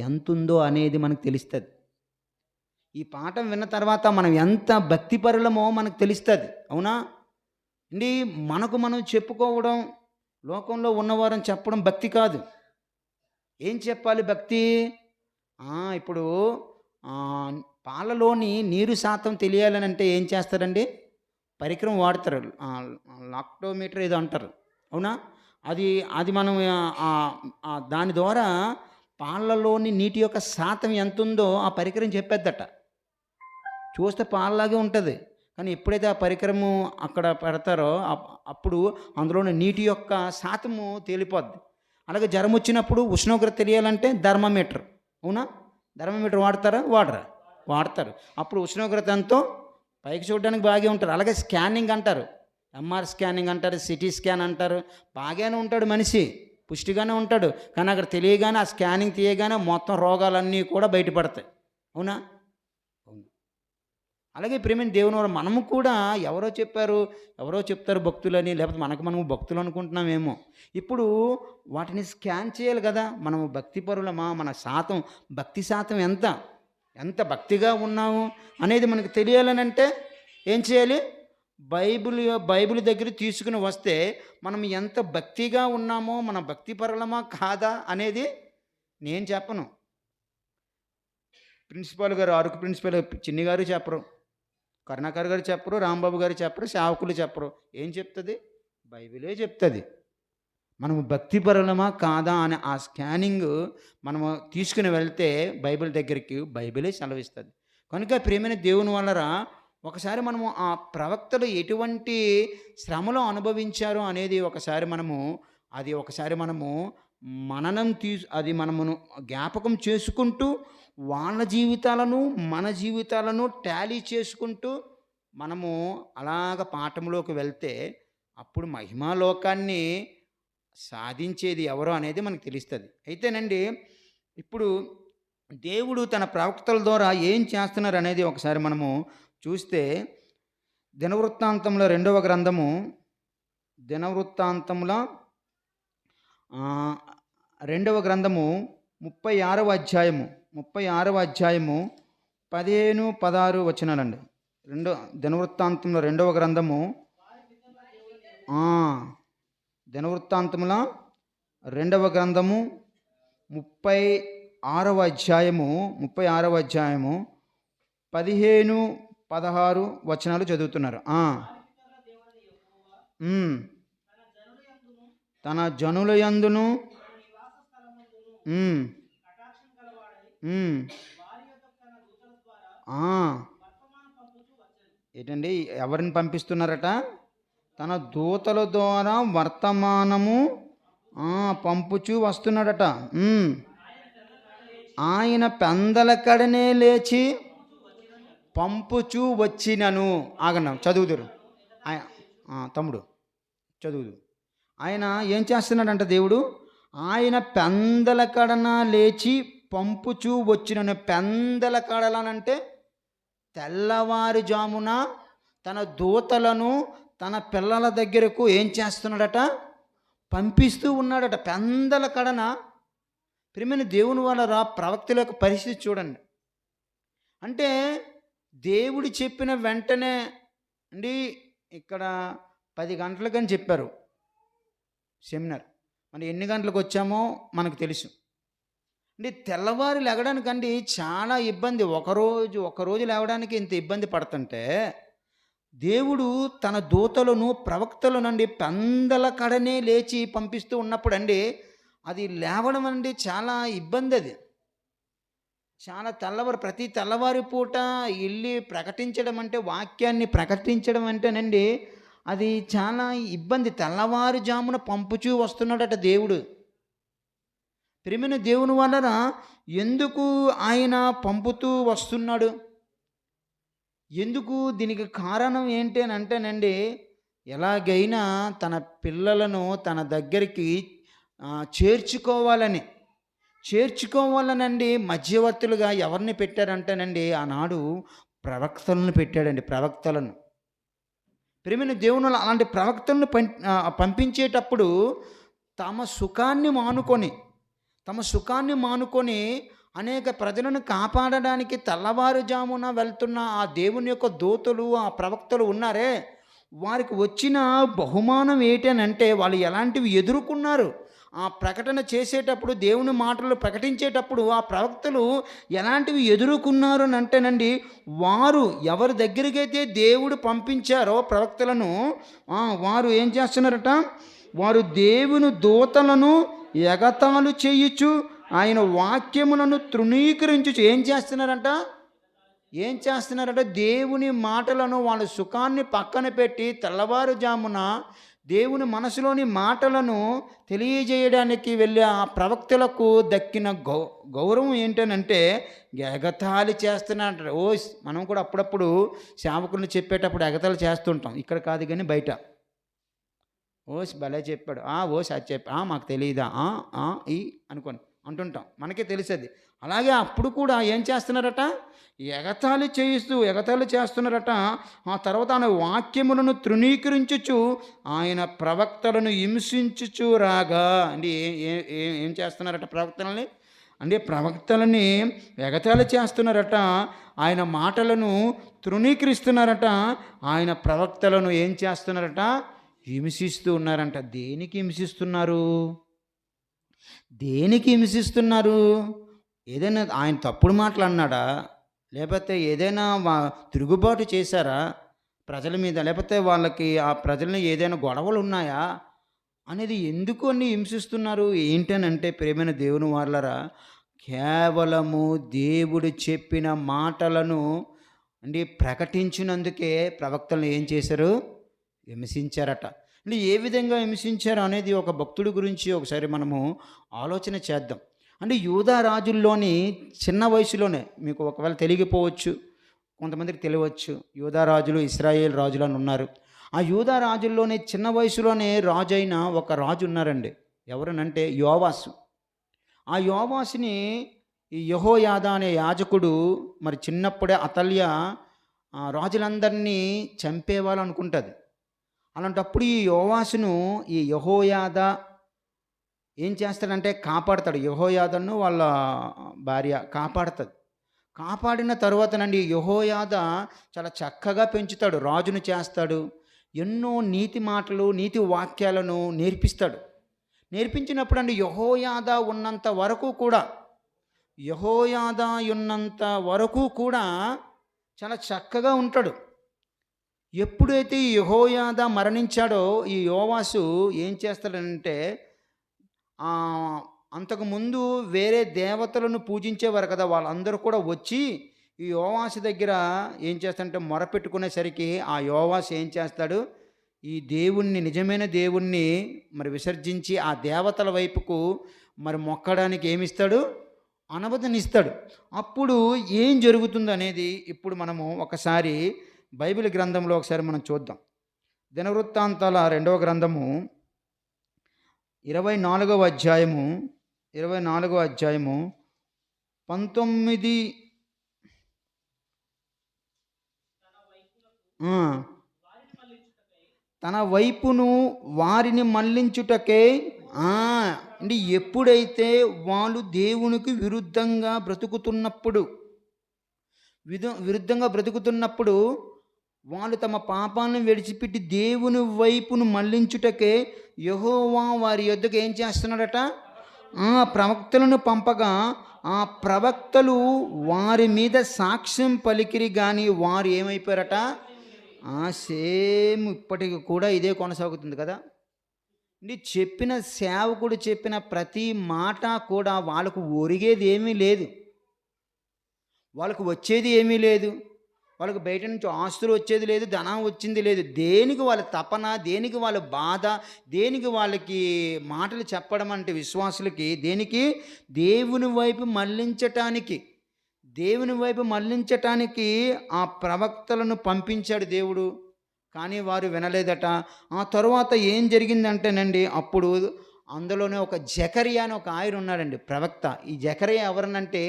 S1: ఎంతుందో అనేది మనకు తెలుస్తుంది. ఈ పాఠం విన్న తర్వాత మనం ఎంత భక్తిపరులమో మనకు తెలుస్తుంది. అవునా అండి? మనకు మనం చెప్పుకోవడం, లోకంలో ఉన్నవారని చెప్పడం భక్తి కాదు. ఏం చెప్పాలి భక్తి? ఇప్పుడు పాలలోని నీరు శాతం తెలియాలని అంటే ఏం చేస్తారండి? పరికరం వాడతారు. లాక్టోమీటర్ ఏదో అంటారు. అవునా? అది అది మనం దాని ద్వారా పాలలోని నీటి యొక్క శాతం ఎంతుందో ఆ పరికరం చెప్పేద్దట. చూస్తే పాలలాగే ఉంటుంది. కానీ ఎప్పుడైతే ఆ పరికరము అక్కడ పెడతారో అప్పుడు అందులోని నీటి యొక్క శాతము తేలిపోద్ది. అలాగే జ్వరం వచ్చినప్పుడు ఉష్ణోగ్రత తెలియాలంటే థర్మామీటర్, అవునా? థర్మామీటర్ వాడతారా? వాడరా? వాడతారు. అప్పుడు ఉష్ణోగ్రత ఎంతో పైకి చూడడానికి బాగా ఉంటారు. అలాగే స్కానింగ్ అంటారు, ఎంఆర్ స్కానింగ్ అంటారు, సిటీ స్కాన్ అంటారు. బాగానే ఉంటాడు మనిషి, పుష్టిగానే ఉంటాడు. కానీ అక్కడ తెలియగానే ఆ స్కానింగ్ తీయగానే మొత్తం రోగాలన్నీ కూడా బయటపడతాయి, అవునా? అవును. అలాగే ప్రేమైన దేవుని వారు మనము కూడా ఎవరో చెప్తారు భక్తులని, లేకపోతే మనము భక్తులు అనుకుంటున్నామేమో. ఇప్పుడు వాటిని స్కాన్ చేయాలి కదా. మనము భక్తిపరులమా, మన శాతం, భక్తి శాతం ఎంత భక్తిగా ఉన్నాము అనేది మనకు తెలియాలని అంటే ఏం చేయాలి? బైబిల్ దగ్గర తీసుకుని వస్తే మనం ఎంత భక్తిగా ఉన్నామో, మన భక్తిపరులమా కాదా అనేది నేను చెప్పను. ప్రిన్సిపాల్ గారు, అరకు ప్రిన్సిపాల్ చిన్ని గారు చెప్పరు, కరుణాకర్ గారు చెప్పరు, రాంబాబు గారు చెప్పరు, సేవకులు చెప్పరు. ఏం చెప్తుంది? బైబిలే చెప్తుంది. మనము భక్తిపరులమా కాదా అనే ఆ స్కానింగ్ మనము తీసుకుని వెళ్తే బైబిల్ దగ్గరికి బైబిలే సెలవిస్తుంది. కనుక ప్రియమైన దేవుని వలన ఒకసారి మనము ఆ ప్రవక్తలు ఎటువంటి శ్రమలో అనుభవించారో అనేది ఒకసారి మనము అది మనమును జ్ఞాపకం చేసుకుంటూ వాళ్ళ జీవితాలను మన జీవితాలను టాలీ చేసుకుంటూ మనము అలాగ పాఠంలోకి వెళ్తే అప్పుడు మహిమాలోకాన్ని సాధించేది ఎవరో అనేది మనకు తెలుస్తుంది. అయితేనండి, ఇప్పుడు దేవుడు తన ప్రవక్తల ద్వారా ఏం చేస్తున్నారు అనేది ఒకసారి మనము చూస్తే దినవృత్తాంతముల 2వ గ్రంథము, దినవృత్తాంతముల 2వ గ్రంథము 36వ అధ్యాయము 15, 16 వచనాలండి. దినవృత్తాంతముల 2వ గ్రంథము, దినవృత్తాంతముల 2వ గ్రంథము 36వ అధ్యాయము 15, 16 వచనాలు చదువుతున్నారు. తన జనుల యందును ఏంటండి, ఎవరిని పంపిస్తున్నారట? తన దూతల ద్వారా వర్తమానము పంపుచూ వస్తున్నాడట. ఆయన పెందల కడనే లేచి పంపుచూ వచ్చినను. ఆగండి, చదువుదురు. తమ్ముడు చదువుదు. ఆయన ఏం చేస్తున్నాడంట? దేవుడు ఆయన పెందల కడన లేచి పంపుచూ వచ్చినను. పెందల కడలనంటే తెల్లవారుజామున తన దూతలను తన పిల్లల దగ్గరకు ఏం చేస్తున్నాడట? పంపిస్తూ ఉన్నాడట. పెందల కడన. ప్రియమైన దేవుని వలన ప్రవక్తల యొక్క పరిస్థితి చూడండి. అంటే దేవుడు చెప్పిన వెంటనే అండి, ఇక్కడ 10 గంటలకని చెప్పారు సెమినార్. మనం ఎన్ని గంటలకు వచ్చామో మనకు తెలుసు అండి. తెల్లవారు లేవడానికండి చాలా ఇబ్బంది. ఒకరోజు లేవడానికి ఇంత ఇబ్బంది పడుతుంటే దేవుడు తన దూతలను ప్రవక్తలను అండి పెందల కడనే లేచి పంపిస్తూ ఉన్నప్పుడు అండి, అది లేవడం అండి చాలా ఇబ్బంది. అది చాలా ప్రతి తెల్లవారి పూట వెళ్ళి ప్రకటించడం అంటే, వాక్యాన్ని ప్రకటించడం అంటేనండి అది చాలా ఇబ్బంది. తెల్లవారుజామున పంపుచూ వస్తున్నాడట దేవుడు. ప్రియమైన దేవుని వలన ఎందుకు ఆయన పంపుతూ వస్తున్నాడు? ఎందుకు? దీనికి కారణం ఏంటి అని అంటేనండి, ఎలాగైనా తన పిల్లలను తన దగ్గరికి చేర్చుకోవాలనండి మధ్యవర్తులుగా ఎవరిని పెట్టారంటేనండి, ఆనాడు ప్రవక్తలను పెట్టాడండి. ప్రవక్తలను, ప్రియమైన దేవుని అలాంటి ప్రవక్తలను పంపించేటప్పుడు తమ సుఖాన్ని మానుకొని అనేక ప్రజలను కాపాడడానికి తెల్లవారుజామున వెళ్తున్న ఆ దేవుని యొక్క దూతలు, ఆ ప్రవక్తలు ఉన్నారే, వారికి వచ్చిన బహుమానం ఏంటనంటే వాళ్ళు ఎలాంటివి ఎదుర్కొన్నారు. ఆ ప్రకటన చేసేటప్పుడు, దేవుని మాటలు ప్రకటించేటప్పుడు ఆ ప్రవక్తలు ఎలాంటివి ఎదుర్కొన్నారు అని అంటేనండి, వారు ఎవరి దగ్గరికైతే దేవుడు పంపించారో ప్రవక్తలను, వారు ఏం చేస్తున్నారట? వారు దేవుని దూతలను ఎగతాళి చేయుచు ఆయన వాక్యములను తృణీకరించుచు ఏం చేస్తున్నారంట దేవుని మాటలను వాళ్ళ సుఖాన్ని పక్కన పెట్టి తెల్లవారుజామున దేవుని మనసులోని మాటలను తెలియజేయడానికి వెళ్ళే ఆ ప్రవక్తలకు దక్కిన గౌరవం ఏంటనంటే ఎగతాళి చేస్తున్నారంట. మనం కూడా అప్పుడప్పుడు సేవకులను చెప్పేటప్పుడు ఎగతాళి చేస్తుంటాం, ఇక్కడ కాదు కానీ బయట. భలే చెప్పాడు, అది చెప్పా, మాకు తెలియదా ఈ అనుకోని అంటుంటాం, మనకే తెలిసేది. అలాగే అప్పుడు కూడా ఏం చేస్తున్నారట, ఎగతాళి చేస్తున్నారట. ఆ తర్వాత ఆయన వాక్యములను తృణీకరించుచు ఆయన ప్రవక్తలను హింసించుచు రాగా. అంటే ఏం చేస్తున్నారట ప్రవక్తలని? అంటే ప్రవక్తలని ఎగతాళి చేస్తున్నారట, ఆయన మాటలను తృణీకరిస్తున్నారట, ఆయన ప్రవక్తలను ఏం చేస్తున్నారట, హింసిస్తూ ఉన్నారంట. దేనికి హింసిస్తున్నారు? ఏదైనా ఆయన తప్పుడు మాటలు అన్నాడా, లేకపోతే ఏదైనా తిరుగుబాటు చేశారా ప్రజల మీద, లేకపోతే వాళ్ళకి ఆ ప్రజల్ని ఏదైనా గొడవలు ఉన్నాయా అనేది ఎందుకు అన్ని హింసిస్తున్నారు? ఏంటనంటే ప్రియమైన దేవుని వారలారా, కేవలము దేవుడు చెప్పిన మాటలను అంటే ప్రకటించినందుకే ప్రవక్తలను ఏం చేశారు, హింసించారట. అంటే ఏ విధంగా హింసించారు అనేది ఒక భక్తుడి గురించి ఒకసారి మనము ఆలోచన చేద్దాం. అంటే యూదా రాజుల్లోని చిన్న వయసులోనే, మీకు ఒకవేళ తెలియకపోవచ్చు, కొంతమందికి తెలియవచ్చు, యూదా రాజులు ఇశ్రాయేల్ రాజులు అని ఉన్నారు. ఆ యూదా రాజుల్లోనే చిన్న వయసులోనే రాజు అయిన ఒక రాజు ఉన్నారండి. ఎవరనంటే యోవాసు. ఆ యోవాసుని ఈ యెహోయాదా అనే యాజకుడు మరి చిన్నప్పుడే అతల్య రాజులందరినీ చంపేవాళ్ళు అనుకుంటుంది. అలాంటప్పుడు ఈ యోవాసును ఈ యెహోయాదా ఏం చేస్తాడంటే కాపాడుతాడు. యెహోయాదాను వాళ్ళ భార్య కాపాడుతుంది. కాపాడిన తర్వాతనండి యెహోయాదా చాలా చక్కగా పెంచుతాడు, రాజును చేస్తాడు, ఎన్నో నీతి మాటలు నీతి వాక్యాలను నేర్పిస్తాడు. నేర్పించినప్పుడు అండి యెహోయాదా ఉన్నంత వరకు కూడా చాలా చక్కగా ఉంటాడు. ఎప్పుడైతే ఈ యెహోయాదా మరణించాడో ఈ యోవాసు ఏం చేస్తాడంటే, అంతకుముందు వేరే దేవతలను పూజించేవారు కదా, వాళ్ళందరూ కూడా వచ్చి ఈ యోవాసు దగ్గర ఏం చేస్తాడంటే మొరపెట్టుకునేసరికి ఆ యోవాసు ఏం చేస్తాడు, ఈ దేవుణ్ణి, నిజమైన దేవుణ్ణి మరి విసర్జించి ఆ దేవతల వైపుకు మరి మొక్కడానికి ఏమిస్తాడు, అనుమతినిస్తాడు. అప్పుడు ఏం జరుగుతుందో అనేది ఇప్పుడు మనము ఒకసారి బైబిల్ గ్రంథంలో ఒకసారి మనం చూద్దాం. దినవృత్తాంతాల 2వ గ్రంథము 24వ అధ్యాయము 19 తన వైపును వారిని మళ్ళించుటకే. అంటే ఎప్పుడైతే వాళ్ళు దేవునికి విరుద్ధంగా బ్రతుకుతున్నప్పుడు వాళ్ళు తమ పాపాలను విడిచిపెట్టి దేవుని వైపును మళ్ళించుటకే యెహోవా వారి యొద్దకు ఏం చేస్తున్నాడట, ప్రవక్తలను పంపగా ఆ ప్రవక్తలు వారి మీద సాక్ష్యం పలికిరి, కానీ వారు ఏమైపోయారట, సేమ్ ఇప్పటికి కూడా ఇదే కొనసాగుతుంది కదా. చెప్పిన సేవకుడు చెప్పిన ప్రతి మాట కూడా వాళ్ళకు ఒరిగేది ఏమీ లేదు, వాళ్ళకు వచ్చేది ఏమీ లేదు, వాళ్ళకి బయట నుంచి ఆస్తులు వచ్చేది లేదు, ధనం వచ్చింది లేదు. దేనికి వాళ్ళ తపన, దేనికి వాళ్ళ బాధ, దేనికి వాళ్ళకి మాటలు చెప్పడం అంటే విశ్వాసులకి దేనికి, దేవుని వైపు మళ్ళించటానికి ఆ ప్రవక్తలను పంపించాడు దేవుడు. కానీ వారు వినలేదట. ఆ తర్వాత ఏం జరిగిందంటేనండి, అప్పుడు అందులోనే ఒక జకరియా అని ఒక ఆయన ఉన్నాడండి, ప్రవక్త. ఈ జకరియా ఎవరనంటే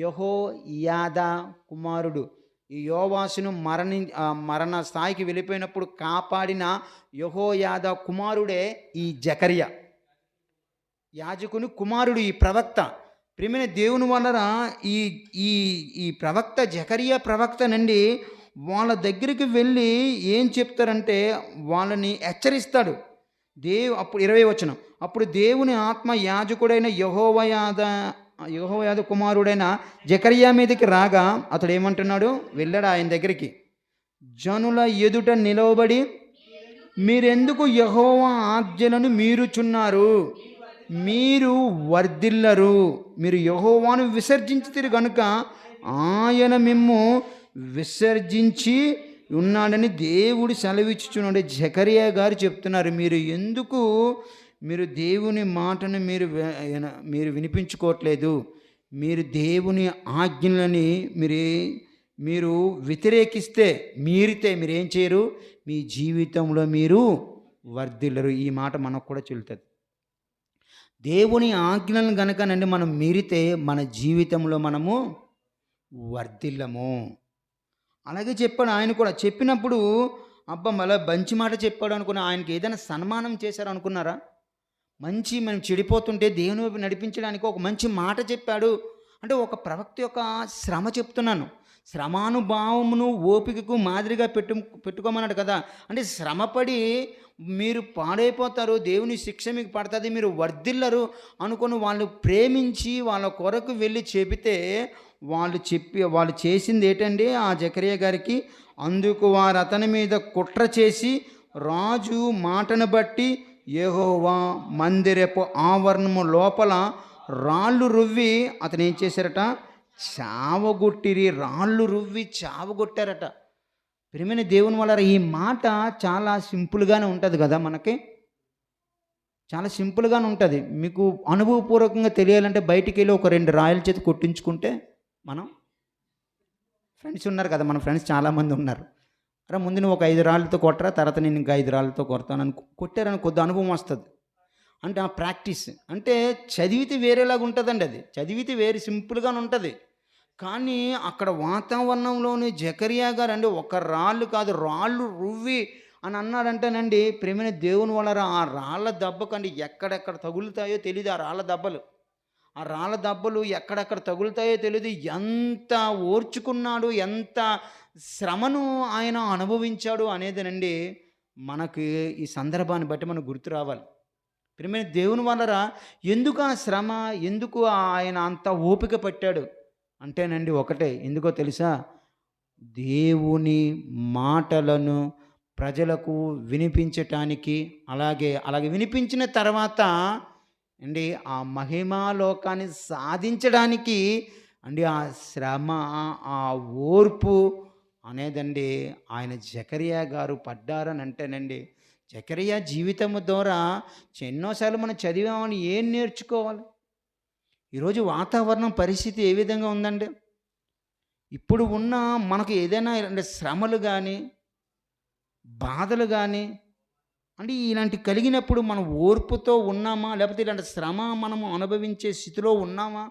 S1: యెహోయాదా కుమారుడు. ఈ యోవాసును మరణ స్థాయికి వెళ్ళిపోయినప్పుడు కాపాడిన యెహోయాదా కుమారుడే ఈ జకరియా, యాజకుని కుమారుడు, ఈ ప్రవక్త. ప్రియమైన దేవుని వలన ఈ ప్రవక్త జకరియా ప్రవక్తనండి వాళ్ళ దగ్గరికి వెళ్ళి ఏం చెప్తారంటే వాళ్ళని హెచ్చరిస్తాడు. అప్పుడు 20వ వచనం, అప్పుడు దేవుని ఆత్మ యాజకుడైన యెహోయాదా కుమారుడైన జకరియా మీదకి రాగా అతడు ఏమంటున్నాడు, వెళ్ళాడు ఆయన దగ్గరికి, జనుల ఎదుట నిలవబడి మీరెందుకు యెహోవా ఆజ్ఞలను మీరుచున్నారు, మీరు వర్ధిల్లరు. మీరు యెహోవాను విసర్జించితిరి గనుక ఆయన మిమ్ము విసర్జించి ఉన్నాడని దేవుడు సెలవిచ్చుచున్నాడు. జకరియా గారు చెప్తున్నారు, మీరు దేవుని మాటను మీరు వినిపించుకోవట్లేదు, మీరు దేవుని ఆజ్ఞలని మీరు వ్యతిరేకిస్తే, మీరేం చేయరు, మీ జీవితంలో మీరు వర్ధిల్లరు. ఈ మాట మనకు కూడా చెల్లుతుంది. దేవుని ఆజ్ఞలను గనకనండి మనం మీరితే మన జీవితంలో మనము వర్ధిల్లము. అలాగే చెప్పాడు ఆయన కూడా. చెప్పినప్పుడు అబ్బా మళ్ళీ మంచి మాట చెప్పాడు అనుకున్నా. ఆయనకి ఏదైనా సన్మానం చేశారు అనుకున్నారా? మనం చెడిపోతుంటే దేవుని వైపు నడిపించడానికి ఒక మంచి మాట చెప్పాడు అంటే ఒక ప్రవక్త యొక్క శ్రమ చెప్తున్నాను. శ్రమానుభావమును ఓపికకు మాదిరిగా పెట్టుకోమన్నాడు కదా. అంటే శ్రమపడి మీరు పాడైపోతారు, దేవుని శిక్ష మీకు పడుతుంది, మీరు వర్ధిల్లరు అనుకొని వాళ్ళు ప్రేమించి వాళ్ళ కొరకు వెళ్ళి చెబితే వాళ్ళు చేసింది ఏంటండి ఆ జకరియా గారికి? అందుకు వారు అతని మీద కుట్ర చేసి రాజు మాటను బట్టి యెహోవా మందిరపు ఆవరణము లోపల రాళ్ళు రువ్వి అతను ఏం చేశారట? చావగొట్టిరి. రాళ్ళు రువ్వి చావగొట్టారట. ప్రియమైన దేవుని వల్ల ఈ మాట చాలా సింపుల్గానే ఉంటుంది కదా, మనకి చాలా సింపుల్గానే ఉంటుంది. మీకు అనుభవపూర్వకంగా తెలియాలంటే బయటికి వెళ్ళి ఒక 2 రాయల చేతి కొట్టించుకుంటే, మనం ఫ్రెండ్స్ ఉన్నారు కదా, మన ఫ్రెండ్స్ చాలామంది ఉన్నారు. అరే ముందు నువ్వు ఒక 5 రాళ్ళతో కొట్టరా, తర్వాత నేను ఇంకా 5 రాళ్ళతో కొడతానని కొట్టారని కొద్ది అనుభవం వస్తుంది. అంటే ఆ ప్రాక్టీస్ అంటే చదివితే వేరేలాగా ఉంటుందండి. అది చదివితే వేరే సింపుల్గానే ఉంటుంది. కానీ అక్కడ వాతావరణంలోని జకరియా గారు అండి ఒక రాళ్ళు కాదు రాళ్ళు రువ్వి అని అన్నాడంటేనండి, ప్రేమైన దేవుని వల్ల ఆ రాళ్ళ దెబ్బకండి ఎక్కడెక్కడ తగులుతాయో తెలియదు. ఆ రాళ్ళ దెబ్బలు ఎక్కడెక్కడ తగులుతాయో తెలియదు. ఎంత ఓర్చుకున్నాడు, ఎంత శ్రమను ఆయన అనుభవించాడు అనేదేనండి మనకి ఈ సందర్భాన్ని బట్టి మనకు గుర్తు రావాలి. ప్రియమైన దేవుని వల్ల ఎందుకు ఆ శ్రమ, ఎందుకు ఆయన అంత ఓపిక పట్టాడు అంటేనండి ఒకటే, ఎందుకో తెలుసా? దేవుని మాటలను ప్రజలకు వినిపించటానికి, అలాగే వినిపించిన తర్వాత అండి ఆ మహిమాలోకాన్ని సాధించడానికి అండి ఆ శ్రమ, ఆ ఓర్పు అనేదండి ఆయన జకరియా గారు పడ్డారని అంటేనండి. జకరియా జీవితము ద్వారా ఎన్నోసార్లు మనం చదివామని ఏం నేర్చుకోవాలి? ఈరోజు వాతావరణం పరిస్థితి ఏ విధంగా ఉందండి? ఇప్పుడు ఉన్న మనకు ఏదైనా అంటే శ్రమలు కానీ బాధలు కానీ అంటే ఇలాంటి కలిగినప్పుడు మనం ఓర్పుతో ఉన్నామా, లేకపోతే ఇలాంటి శ్రమ మనము అనుభవించే స్థితిలో ఉన్నామా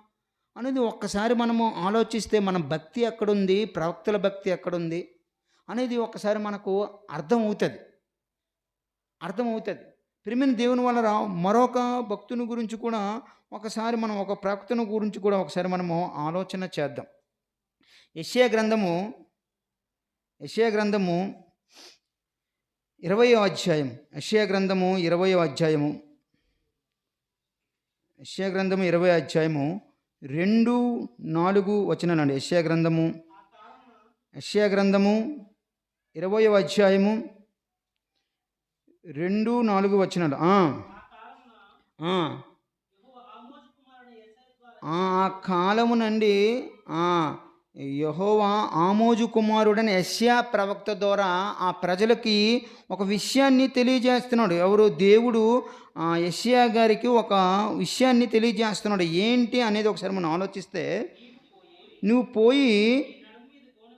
S1: అనేది ఒక్కసారి మనము ఆలోచిస్తే మన భక్తి ఎక్కడుంది, ప్రవక్తల భక్తి ఎక్కడుంది అనేది ఒక్కసారి మనకు అర్థమవుతుంది. ప్రియమైన దేవుని వల్ల మరొక భక్తుని గురించి కూడా ఒకసారి మనం ఒక ప్రవక్తను గురించి కూడా ఒకసారి మనము ఆలోచన చేద్దాం. యెషయా గ్రంథము 20వ అధ్యాయం. యెషయా గ్రంథము 20వ అధ్యాయము. యెషయా గ్రంథము 20వ అధ్యాయము 2-4 వచనాలండి. యెషయా గ్రంథము 20వ అధ్యాయము 2-4 వచనాలు. ఆ కాలమునండి యెహోవా ఆమోజు కుమారుడని యెషయా ప్రవక్త ద్వారా ఆ ప్రజలకి ఒక విషయాన్ని తెలియజేస్తున్నాడు. ఎవరు? దేవుడు యెషయా గారికి ఒక విషయాన్ని తెలియజేస్తున్నాడు. ఏంటి అనేది ఒకసారి మనం ఆలోచిస్తే, నువ్వు పోయి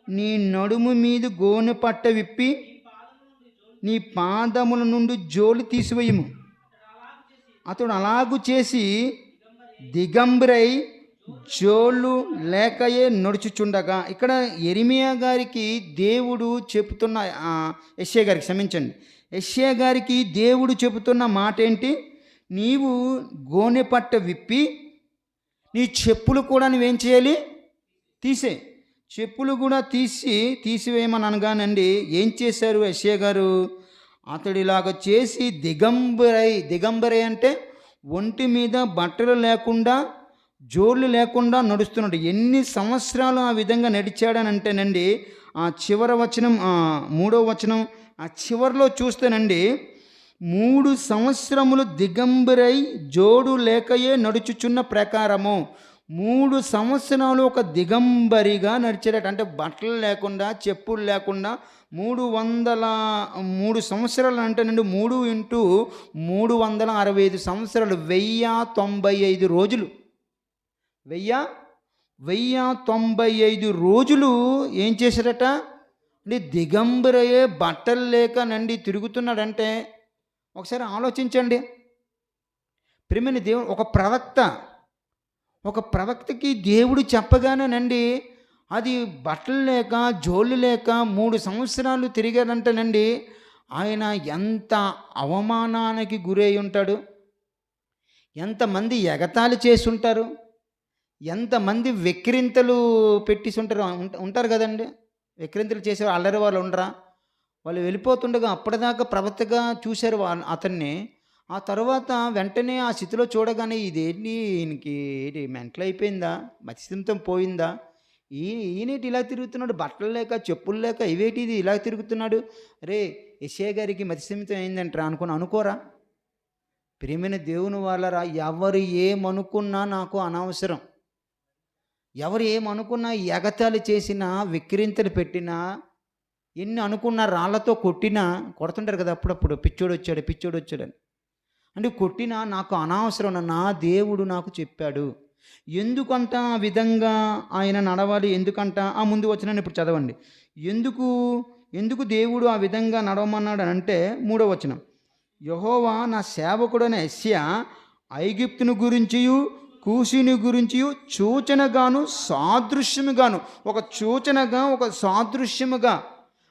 S1: నీ నడుము మీద గోనె పట్ట విప్పి నీ పాదముల నుండి జోలు తీసివేయము. అతడు అలాగు చేసి దిగంబరై జోళ్ళు లేకయే నడుచుచుండగా, ఇక్కడ యెరెమీయా గారికి దేవుడు చెబుతున్న యెషయా గారికి దేవుడు చెబుతున్న మాట ఏంటి? నీవు గోనె పట్ట విప్పి నీ చెప్పులు కూడా నువ్వేం చేయాలి? చెప్పులు కూడా తీసివేయమని అనగానండి ఏం చేశారు యెషయా గారు? అతడిలాగా చేసి దిగంబరై అంటే ఒంటి మీద బట్టలు లేకుండా జోళ్ళు లేకుండా నడుస్తున్నాడు. ఎన్ని సంవత్సరాలు ఆ విధంగా నడిచాడని అంటేనండి ఆ చివరి వచనం 3వ వచనం ఆ చివరిలో చూస్తేనండి, 3 సంవత్సరములు దిగంబరై జోడు లేకయే నడుచుచున్న ప్రకారము. 3 సంవత్సరాలు ఒక దిగంబరిగా నడిచాడట. అంటే బట్టలు లేకుండా, చెప్పులు లేకుండా 3 సంవత్సరాలు అంటేనండి, 3 ఇంటూ 365 సంవత్సరాలు, 1095 రోజులు. 1095 రోజులు ఏం చేశాడట అంటే దిగంబరయే, బట్టలు లేకనండి తిరుగుతున్నాడంటే ఒకసారి ఆలోచించండి. ప్రియమైన దేవుడు, ఒక ప్రవక్తకి దేవుడు చెప్పగానేనండి, అది బట్టలు లేక, జోళ్ళు లేక 3 సంవత్సరాలు తిరిగాడంటేనండి, ఆయన ఎంత అవమానానికి గురై ఉంటాడు, ఎంతమంది ఎగతాళి చేసి ఉంటారు, ఎంతమంది వెక్కిరింతలు పెట్టేసి ఉంటారు కదండి. వెక్కిరింతలు చేసే అల్లరి వాళ్ళు ఉండరా? వాళ్ళు వెళ్ళిపోతుండగా అప్పటిదాకా ప్రవక్తగా చూశారు అతన్ని. ఆ తర్వాత వెంటనే ఆ స్థితిలో చూడగానే, ఇదేంటి, ఈయనకి మెంటల్ అయిపోయిందా, మతిస్థిమితం పోయిందా, ఈయనేటి ఇలా తిరుగుతున్నాడు, బట్టలు లేక, చెప్పులు లేక, ఇవేటి ఇది ఇలా తిరుగుతున్నాడు, రే యెషయా గారికి మతిస్థిమితం అయిందంటారా అనుకోరా? ప్రియమైన దేవుని వాళ్ళరా, ఎవరు ఏమనుకున్నా నాకు అనవసరం. ఎవరు ఏమనుకున్నా, ఎగతాళి చేసినా, వెక్కిరింతలు పెట్టినా, ఎన్ని అనుకున్నా, రాళ్లతో కొడుతుంటారు కదా అప్పుడప్పుడు, పిచ్చోడు వచ్చాడని. అంటే కొట్టినా నాకు అనవసరం, నా దేవుడు నాకు చెప్పాడు. ఎందుకంట ఆ విధంగా ఆయన నడవాలి? ఎందుకంట ఆ ముందు వచనాన్ని ఇప్పుడు చదవండి. ఎందుకు దేవుడు ఆ విధంగా నడవమన్నాడు అని అంటే, 3వ వచనం, యెహోవా నా సేవకుడైన యెషయా ఐగుప్తును గురించియు కూషుని గురించియు సూచనగాను సాదృశ్యముగాను, ఒక సూచనగా, ఒక సాదృశ్యముగా,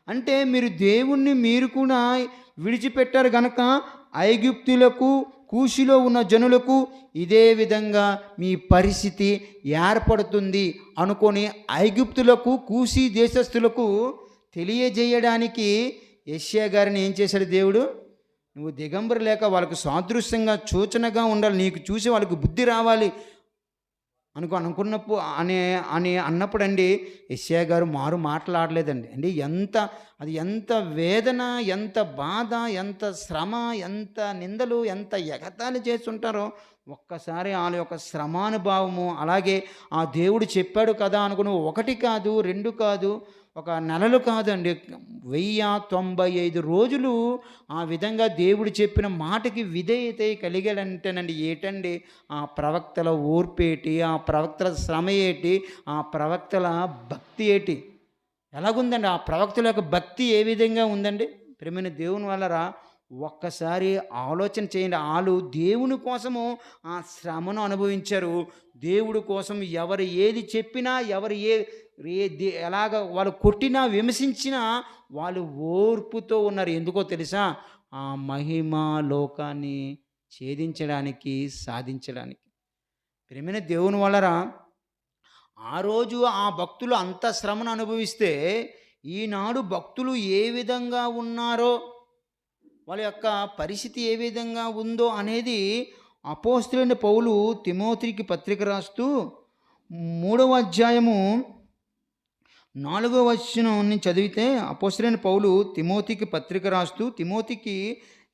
S1: అంటే మీరు దేవుణ్ణి మీరు కూడా విడిచిపెట్టారు గనక ఐగుప్తులకు, కూషిలో ఉన్న జనులకు ఇదే విధంగా మీ పరిస్థితి ఏర్పడుతుంది అనుకొని ఐగుప్తులకు, కూషి దేశస్థులకు తెలియజేయడానికి యెషయా గారిని ఏం చేశాడు దేవుడు? నువ్వు దిగంబర లేక వాళ్ళకు సాదృశ్యంగా, సూచనగా ఉండాలి, నీకు చూసి వాళ్ళకు బుద్ధి రావాలి అనుకున్నప్పుడు అన్నప్పుడు అండి, యెషయా గారు మాట్లాడలేదండి. అండి ఎంత వేదన, ఎంత బాధ, ఎంత శ్రమ, ఎంత నిందలు, ఎంత ఎగతాళి చేస్తుంటారో ఒక్కసారి వాళ్ళ యొక్క శ్రమానుభావము. అలాగే ఆ దేవుడు చెప్పాడు కదా అనుకుని 1 కాదు, 2 కాదు, ఒక నెలలు కాదండి, 1095 రోజులు ఆ విధంగా దేవుడు చెప్పిన మాటకి విధేయత కలిగాడంటేనండి, ఏటండి ఆ ప్రవక్తల ఓర్పేటి, ఆ ప్రవక్తల శ్రమ ఏటి, ఆ ప్రవక్తల భక్తి ఏటి, ఎలాగుందండి ఆ ప్రవక్తల యొక్క భక్తి ఏ విధంగా ఉందండి? ప్రియమైన దేవుని వల్లరా, ఒక్కసారి ఆలోచన చేయండి. వాళ్ళు దేవుని కోసము ఆ శ్రమను అనుభవించారు. దేవుడి కోసం ఎవరు ఏది చెప్పినా, ఎవరు ఎలాగ వాళ్ళు కొట్టినా, విమర్శించినా వాళ్ళు ఓర్పుతో ఉన్నారు. ఎందుకో తెలుసా? ఆ మహిమ లోకాన్ని ఛేదించడానికి, సాధించడానికి. ప్రియమైన దేవుని వలరా, ఆ రోజు ఆ భక్తులు అంత శ్రమను అనుభవిస్తే, ఈనాడు భక్తులు ఏ విధంగా ఉన్నారో, వాళ్ళ యొక్క పరిస్థితి ఏ విధంగా ఉందో అనేది అపోస్తలుడైన పౌలు తిమోతికి పత్రిక రాస్తూ 3వ అధ్యాయము 4వ వచనాన్ని చదివితే, అపోస్తలుడైన పౌలు తిమోతికి పత్రిక రాస్తూ తిమోతికి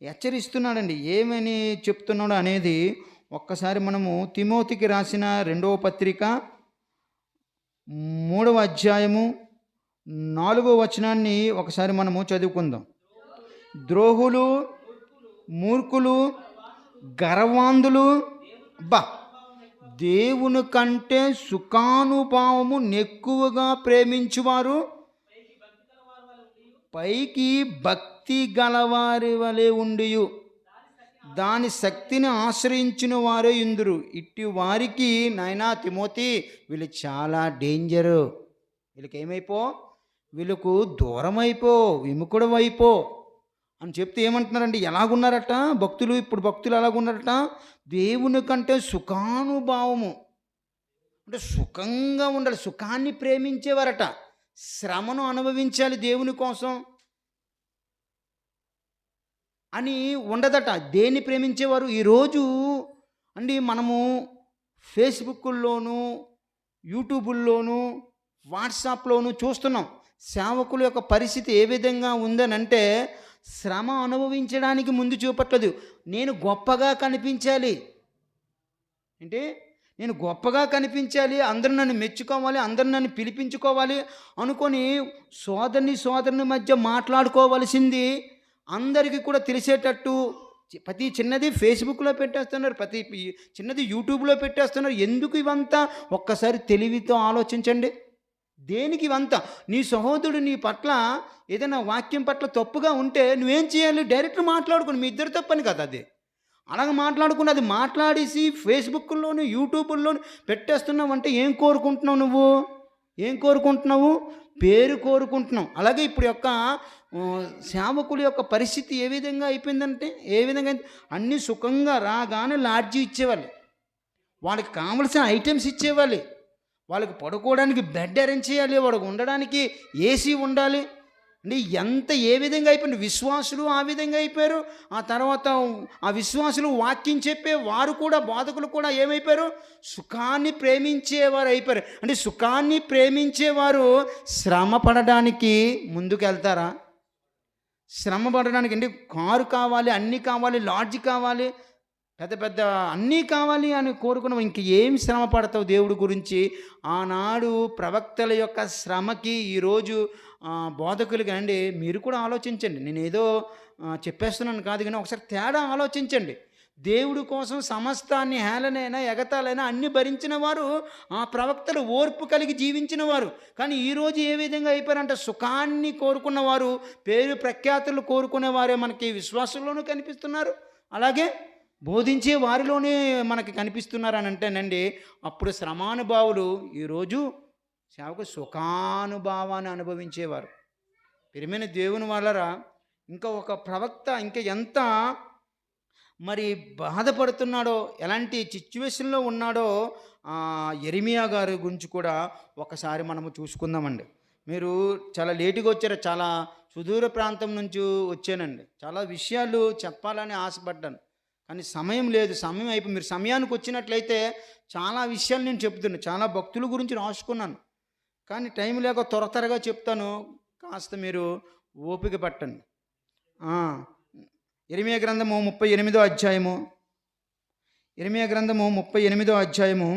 S1: హెచ్చరిస్తున్నాడండి. ఏమని చెప్తున్నాడు అనేది ఒక్కసారి మనము తిమోతికి రాసిన 2వ పత్రిక 3వ అధ్యాయము 4వ వచనాన్ని ఒకసారి మనము చదువుకుందాం. ద్రోహులు, మూర్ఖులు, గర్వాంధులు, దేవుని కంటే సుఖానుభావము నెక్కువగా ప్రేమించువారు, పైకి భక్తి గలవారి వలె ఉండియు దాని శక్తిని ఆశ్రయించిన వారే ఇందురు. ఇట్టి వారికి నాయనా తిమోతి, వీళ్ళు చాలా డేంజరు, వీళ్ళకు దూరం అయిపో, విముఖుడు అయిపో అని చెప్తే ఏమంటున్నారండి? ఎలాగున్నారట భక్తులు? ఇప్పుడు భక్తులు ఎలాగున్నారట? దేవుని కంటే సుఖానుభావము, అంటే సుఖంగా ఉండాలి, సుఖాన్ని ప్రేమించేవారట, శ్రమను అనుభవించాలి దేవుని కోసం అని ఉండదట. దేన్ని ప్రేమించేవారు? ఈరోజు అండి మనము ఫేస్బుక్లోను, యూట్యూబుల్లోను, వాట్సాప్లోను చూస్తున్నాం, సేవకుల యొక్క పరిస్థితి ఏ విధంగా ఉందనంటే, శ్రమ అనుభవించడానికి ముందు చూపట్లేదు. నేను గొప్పగా కనిపించాలి. అంటే నేను గొప్పగా కనిపించాలి, అందరూ నన్ను మెచ్చుకోవాలి, అందరూ నన్ను పిలిపించుకోవాలి అనుకొని సోదరుని మధ్య మాట్లాడుకోవలసింది అందరికీ కూడా తెలిసేటట్టు ప్రతి చిన్నది ఫేస్బుక్లో పెట్టేస్తున్నారు, ప్రతి చిన్నది యూట్యూబ్లో పెట్టేస్తున్నారు. ఎందుకు ఇవంతా? ఒక్కసారి తెలివితో ఆలోచించండి. దేనికి ఇవంతా? నీ సహోదరుడు నీ పట్ల ఏదైనా వాక్యం పట్ల తప్పుగా ఉంటే నువ్వేం చేయాలి? డైరెక్ట్ మాట్లాడుకుని, మీ ఇద్దరు తప్పని కదా అది. అలాగ మాట్లాడుకుని అది మాట్లాడేసి ఫేస్బుక్లోను యూట్యూబ్లోను పెట్టేస్తున్నావు అంటే ఏం కోరుకుంటున్నావు నువ్వు? ఏం కోరుకుంటున్నావు? పేరు కోరుకుంటున్నావు. అలాగే ఇప్పుడు యొక్క సేవకుల యొక్క పరిస్థితి ఏ విధంగా అయిపోయిందంటే, ఏ విధంగా అన్నీ సుఖంగా రాగానే లాడ్జీ ఇచ్చేవాళ్ళు, వాళ్ళకి కావలసిన ఐటమ్స్ ఇచ్చేవాళ్ళు, వాళ్ళకి పడుకోవడానికి బెడ్ అరేంజ్ చేయాలి, వాళ్ళకి ఉండడానికి ఏసీ ఉండాలి. అంటే ఎంత ఏ విధంగా అయిపోయింది? విశ్వాసులు ఆ విధంగా అయిపోయారు. ఆ తర్వాత ఆ విశ్వాసులు వాక్యం చెప్పే వారు కూడా, బోధకులు కూడా ఏమైపోయారు? సుఖాన్ని ప్రేమించేవారు అయిపోయారు. అంటే సుఖాన్ని ప్రేమించేవారు శ్రమ పడడానికి ముందుకు వెళ్తారా? శ్రమ పడడానికి అంటే కారు కావాలి, అన్నీ కావాలి, లాడ్జ్ కావాలి, పెద్ద పెద్ద అన్నీ కావాలి అని కోరుకున్నావు. ఇంక ఏం శ్రమ పడతావు దేవుడి గురించి? ఆనాడు ప్రవక్తల యొక్క శ్రమకి ఈరోజు బోధకులుగా అండి మీరు కూడా ఆలోచించండి. నేనేదో చెప్పేస్తున్నాను కాదు, కానీ ఒకసారి తేడా ఆలోచించండి. దేవుడి కోసం సమస్తాన్ని హేళనైనా ఎగతాలైనా అన్ని భరించిన వారు ఆ ప్రవక్తలు ఓర్పు కలిగి జీవించిన వారు. కానీ ఈరోజు ఏ విధంగా అయిపోయారంటే సుఖాన్ని కోరుకున్నవారు, పేరు ప్రఖ్యాతులు కోరుకునేవారే మనకి విశ్వాసంలోనూ కనిపిస్తున్నారు, అలాగే బోధించే వారిలోనే మనకి కనిపిస్తున్నారు అని అంటేనండి. అప్పుడు శ్రమానుభావులు ఈరోజు సేవకు సుఖానుభావాన్ని అనుభవించేవారు. ప్రియమైన దేవుని వలరా ఇంకా ఒక ప్రవక్త ఇంకా ఎంత మరి బాధపడుతున్నాడో, ఎలాంటి సిచ్యువేషన్లో ఉన్నాడో యెరెమీయా గారి గురించి కూడా ఒకసారి మనము చూసుకుందామండి. మీరు చాలా లేటుగా వచ్చారు, చాలా సుదూర ప్రాంతం నుంచి వచ్చానండి. చాలా విషయాలు చెప్పాలని ఆశపడ్డాను, కానీ సమయం లేదు. సమయం అయిపోయి మీరు సమయానికి వచ్చినట్లయితే చాలా విషయాలు నేను చెప్తున్నాను, చాలా భక్తుల గురించి రాసుకున్నాను, కానీ టైం లేక త్వరగా చెప్తాను, కాస్త మీరు ఓపిక పట్టండి. యెరెమీయా గ్రంథము 38వ అధ్యాయము, యెరెమీయా గ్రంథము 38వ అధ్యాయము